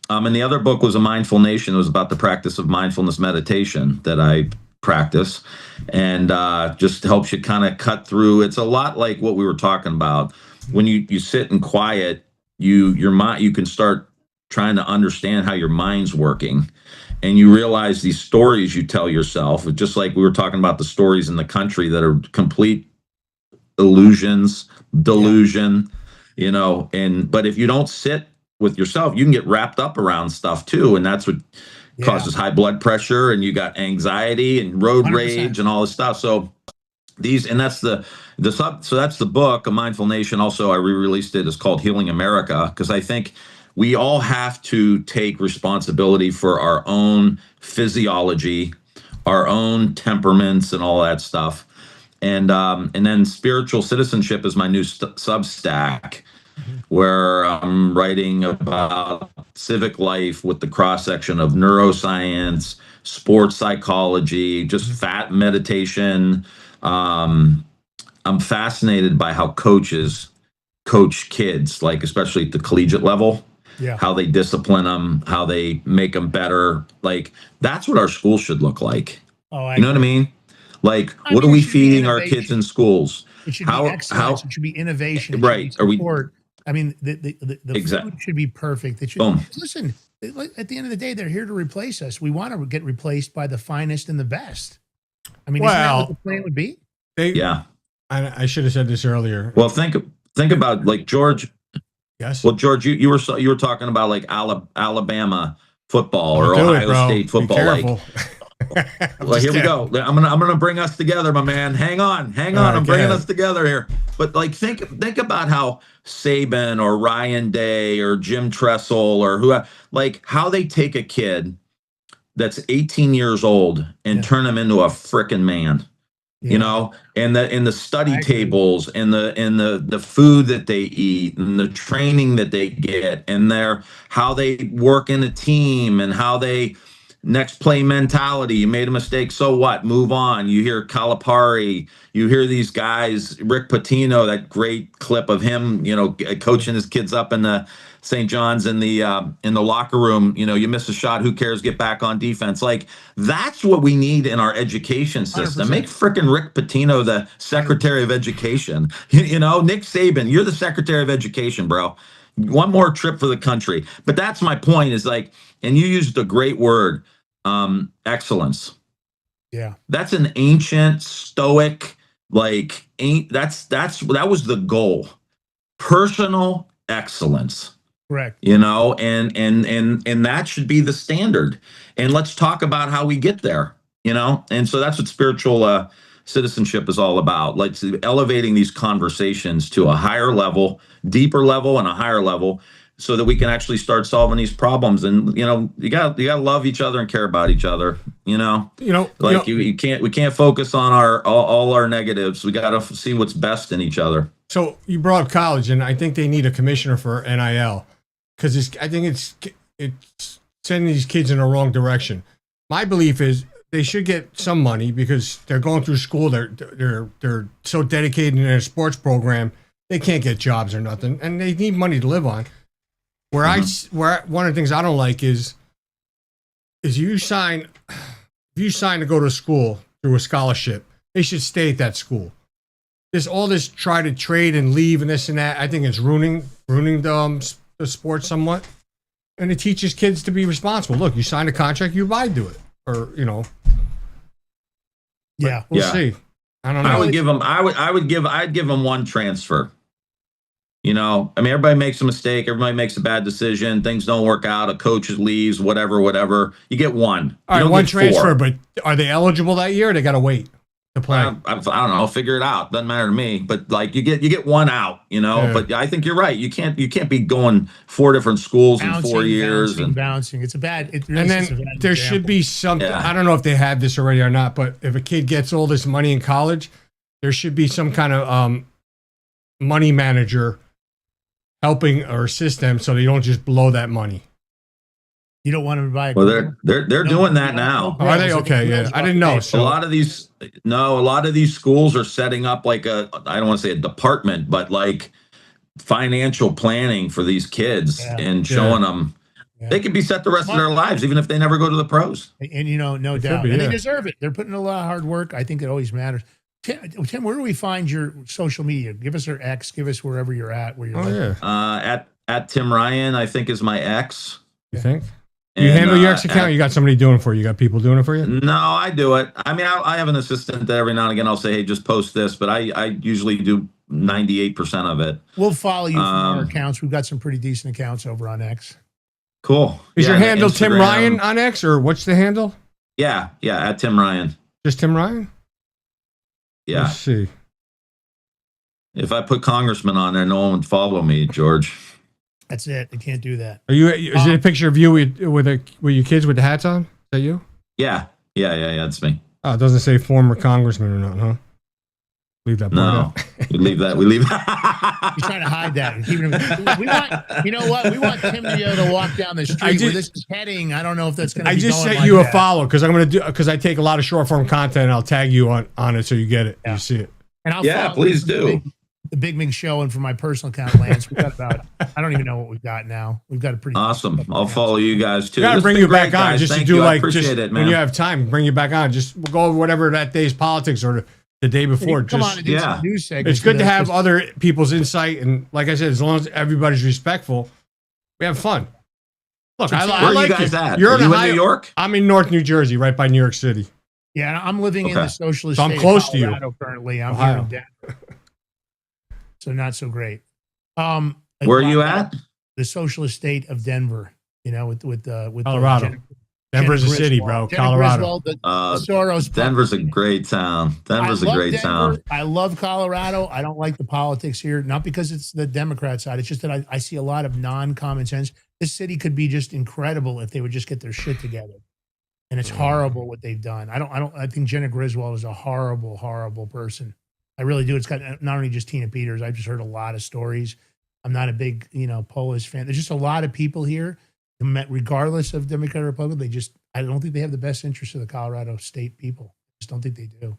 And the other book was A Mindful Nation. It was about the practice of mindfulness meditation that I practice, and just helps you kind of cut through. It's a lot like what we were talking about. When you sit in quiet, your mind, you can start trying to understand how your mind's working, and you realize these stories you tell yourself, just like we were talking about the stories in the country that are complete illusions, delusion, but if you don't sit with yourself, you can get wrapped up around stuff too, and that's what causes high blood pressure, and you got anxiety and road 100%. Rage and all this stuff. So that's the book, A Mindful Nation. Also, I re-released it. It's called Healing America, because I think we all have to take responsibility for our own physiology, our own temperaments, and all that stuff. And then Spiritual Citizenship is my new Substack, where I'm writing about civic life with the cross-section of neuroscience, sports psychology, just fat meditation. I'm fascinated by how coaches coach kids, like especially at the collegiate level, how they discipline them, how they make them better. Like, that's what our schools should look like. You know what I mean? Like, what are we feeding our kids in schools? It should be excellence. It should be innovation. Right. Are we? I mean, the food should be perfect. It should, listen, at the end of the day, they're here to replace us. We want to get replaced by the finest and the best. I mean, isn't that what the plan would be? I should have said this earlier. Well, think about, like, George. Yes. Well, George, you were talking about like Alabama football or Ohio State football. Like, well, here we go. I'm gonna bring us together, my man. Hang on. I'm bringing us together here. But like, think about how Saban or Ryan Day or Jim Tressel or who, like, how they take a kid that's 18 years old and turn him into a frickin' man. You know, and the study tables and the food that they eat and the training that they get and how they work in a team and how they next play mentality. You made a mistake, so what? Move on. You hear Calipari, you hear these guys, Rick Pitino, that great clip of him, coaching his kids up in the St. John's in the locker room. You miss a shot, who cares? Get back on defense. Like, that's what we need in our education system. 100%. Make frickin' Rick Pitino the Secretary of Education. Nick Saban, you're the Secretary of Education, bro. one more trip for the country. But that's my point is like, and you used a great word, excellence. Yeah. That's an ancient stoic, like that was the goal. Personal excellence. Correct. You know, and that should be the standard. And let's talk about how we get there, you know? And so that's what spiritual citizenship is all about. Like elevating these conversations to a higher level, deeper level, and a higher level, so that we can actually start solving these problems. And you know, you got to love each other and care about each other. You know, we can't focus on all our negatives. We got to see what's best in each other. So you brought up college, and I think they need a commissioner for NIL because I think it's sending these kids in the wrong direction. My belief is they should get some money because they're going through school. They're so dedicated in their sports program, they can't get jobs or nothing, and they need money to live on. Where one of the things I don't like is you sign to go to school through a scholarship, they should stay at that school. There's all this try to trade and leave and this and that. I think it's ruining the sport somewhat, and it teaches kids to be responsible. Look, you signed a contract, you abide to it, or you know. Yeah, we'll see. I don't know. I'd give them one transfer. You know, I mean, everybody makes a mistake. Everybody makes a bad decision. Things don't work out. A coach leaves, whatever. You get one. All right, one transfer, but are they eligible that year or they got to wait to play? I don't know. I'll figure it out. Doesn't matter to me. But like you get one out, you know. Yeah. But I think you're right. You can't be going 4 different schools in 4 years bouncing. It's a bad. And then there should be something. Yeah. I don't know if they have this already or not. But if a kid gets all this money in college, there should be some kind of money manager helping or assist them so they don't just blow that money. You don't want them to buy. Well, they're doing that now. Are they? Okay, yeah. I didn't know. So a lot of these schools are setting up like I don't want to say a department, but like financial planning for these kids and showing them they could be set the rest of their lives, even if they never go to the pros. And you know, no doubt, and they deserve it. They're putting in a lot of hard work. I think it always matters. Tim, where do we find your social media? Give us our X. Give us wherever you're at. Where you're at Tim Ryan, I think is my X. You think? You handle your X account? You got somebody doing it for you? You got people doing it for you? No, I do it. I mean, I have an assistant that every now and again I'll say, hey, just post this, but I usually do 98% of it. We'll follow you from our accounts. We've got some pretty decent accounts over on X. Cool. Is your handle Instagram, Tim Ryan on X, or what's the handle? Yeah, at Tim Ryan. Just Tim Ryan? Yeah. Let's see. If I put Congressman on there, no one would follow me, George. That's it. I can't do that. Are you? Is it a picture of you with your kids with the hats on? Is that you? Yeah. That's me. Oh, it doesn't say former congressman or not, huh? Leave that part out. we leave that. He's trying to hide that. We want, you know what? We want Tim to be able to walk down the street where this is heading. I don't know if that's going to be. I just sent you a follow because I'm going to do because I take a lot of short form content and I'll tag you on it so you get it. You see it. And I'll please do. The Big Mig Show, and for my personal account, Lance, we've got about, I don't even know what we've got now. We've got a pretty awesome. I'll follow you guys too. Got to bring you back on just to do like just it, when you have time. Bring you back on. Just we'll go over whatever that day's politics or the day before. Come on and do some news segments. It's good to have other people's insight, and like I said, as long as everybody's respectful, we have fun. Look, where I like you guys at? You're in New York. I'm in North New Jersey, right by New York City. Yeah, I'm living in the socialist state I'm close of Colorado to you. Currently. I'm here in Denver. So not so great. Where are you at? The socialist state of Denver. You know, with Colorado. Denver's a city, bro. Colorado. Soros. Denver's a great town. Denver's a great town. I love Colorado. I don't like the politics here, not because it's the Democrat side. It's just that I see a lot of non-common sense. This city could be just incredible if they would just get their shit together. And it's horrible what they've done. I think Jenna Griswold is a horrible, horrible person. I really do. It's got not only just Tina Peters. I've just heard a lot of stories. I'm not a big, Polish fan. There's just a lot of people here, regardless of Democrat or Republican. I don't think they have the best interest of the Colorado state people. I just don't think they do.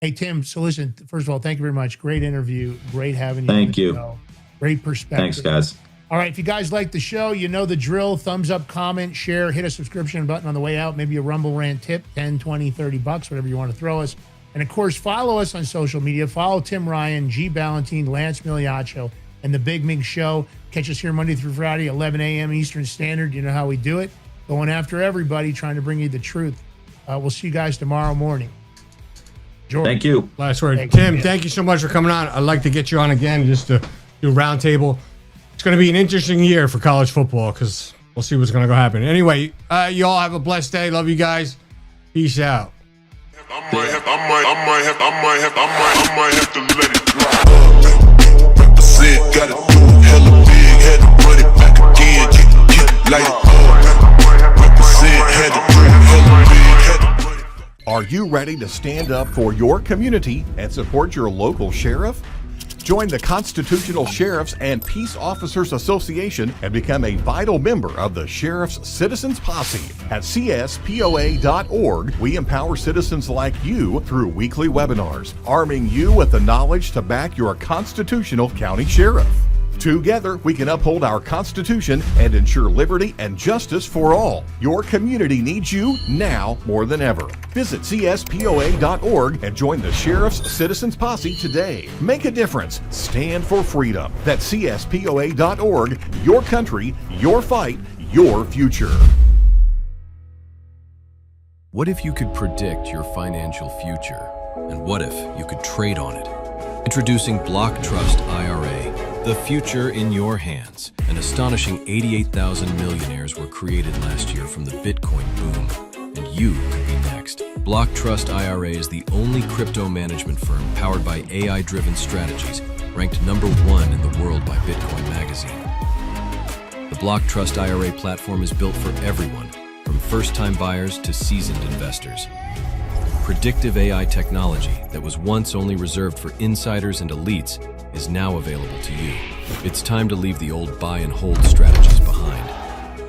Hey, Tim, so listen, first of all, thank you very much. Great interview. Great having you. Thank you. Great perspective. Thanks, guys. All right, if you guys like the show, you know the drill. Thumbs up, comment, share, hit a subscription button on the way out. Maybe a Rumble Rant tip, 10, 20, 30 bucks, whatever you want to throw us. And, of course, follow us on social media. Follow Tim Ryan, G. Ballantine, Lance Miliaccio, and the Big Mig Show. Catch us here Monday through Friday, 11 a.m. Eastern Standard. You know how we do it. Going after everybody, trying to bring you the truth. We'll see you guys tomorrow morning. George. Thank you. Last word. Thank Tim, you. thank you so much for coming on. I'd like to get you on again just to do a roundtable. It's going to be an interesting year for college football because we'll see what's going to go happen. Anyway, you all have a blessed day. Love you guys. Peace out. I might have to let it drop. Represent, gotta do hella big, had to run it back again, get light up. Represent, had to do hella big, had to run it back. Are you ready to stand up for your community and support your local sheriff? Join the Constitutional Sheriffs and Peace Officers Association and become a vital member of the Sheriff's Citizens Posse. At cspoa.org, we empower citizens like you through weekly webinars, arming you with the knowledge to back your constitutional county sheriff. Together, we can uphold our Constitution and ensure liberty and justice for all. Your community needs you now more than ever. Visit cspoa.org and join the Sheriff's Citizens Posse today. Make a difference. Stand for freedom. That's cspoa.org. Your country, your fight, your future. What if you could predict your financial future? And what if you could trade on it? Introducing Block Trust IRA, the future in your hands. An astonishing 88,000 millionaires were created last year from the Bitcoin boom, and you could be next. Block Trust IRA is the only crypto management firm powered by AI-driven strategies, ranked #1 in the world by Bitcoin Magazine. The Block Trust IRA platform is built for everyone, from first-time buyers to seasoned investors. Predictive AI technology that was once only reserved for insiders and elites is now available to you. It's time to leave the old buy and hold strategies behind.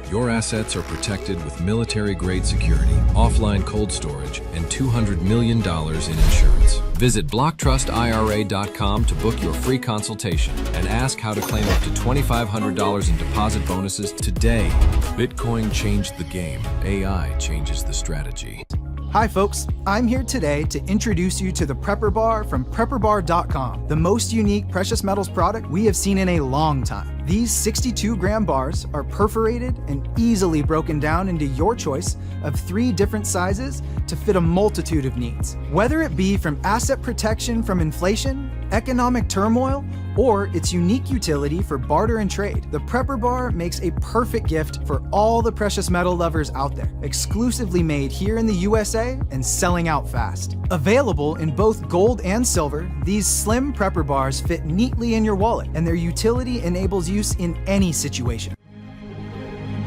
Your assets are protected with military-grade security, offline cold storage, and $200 million in insurance. Visit BlockTrustIRA.com to book your free consultation and ask how to claim up to $2,500 in deposit bonuses today. Bitcoin changed the game. AI changes the strategy. Hi folks, I'm here today to introduce you to the Prepper Bar from PrepperBar.com, the most unique precious metals product we have seen in a long time. These 62-gram bars are perforated and easily broken down into your choice of 3 different sizes to fit a multitude of needs. Whether it be from asset protection from inflation, economic turmoil, or its unique utility for barter and trade, the Prepper Bar makes a perfect gift for all the precious metal lovers out there. Exclusively made here in the USA and selling out fast. Available in both gold and silver, these slim Prepper Bars fit neatly in your wallet, and their utility enables use in any situation.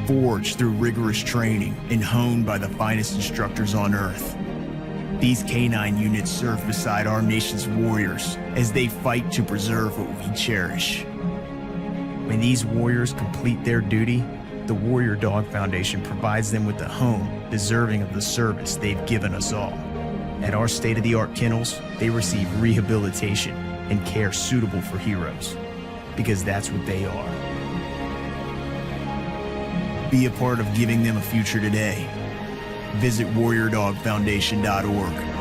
Forged through rigorous training and honed by the finest instructors on Earth, these K9 units serve beside our nation's warriors as they fight to preserve what we cherish. When these warriors complete their duty, the Warrior Dog Foundation provides them with a home deserving of the service they've given us all. At our state-of-the-art kennels, they receive rehabilitation and care suitable for heroes, because that's what they are. Be a part of giving them a future today. Visit WarriorDogFoundation.org.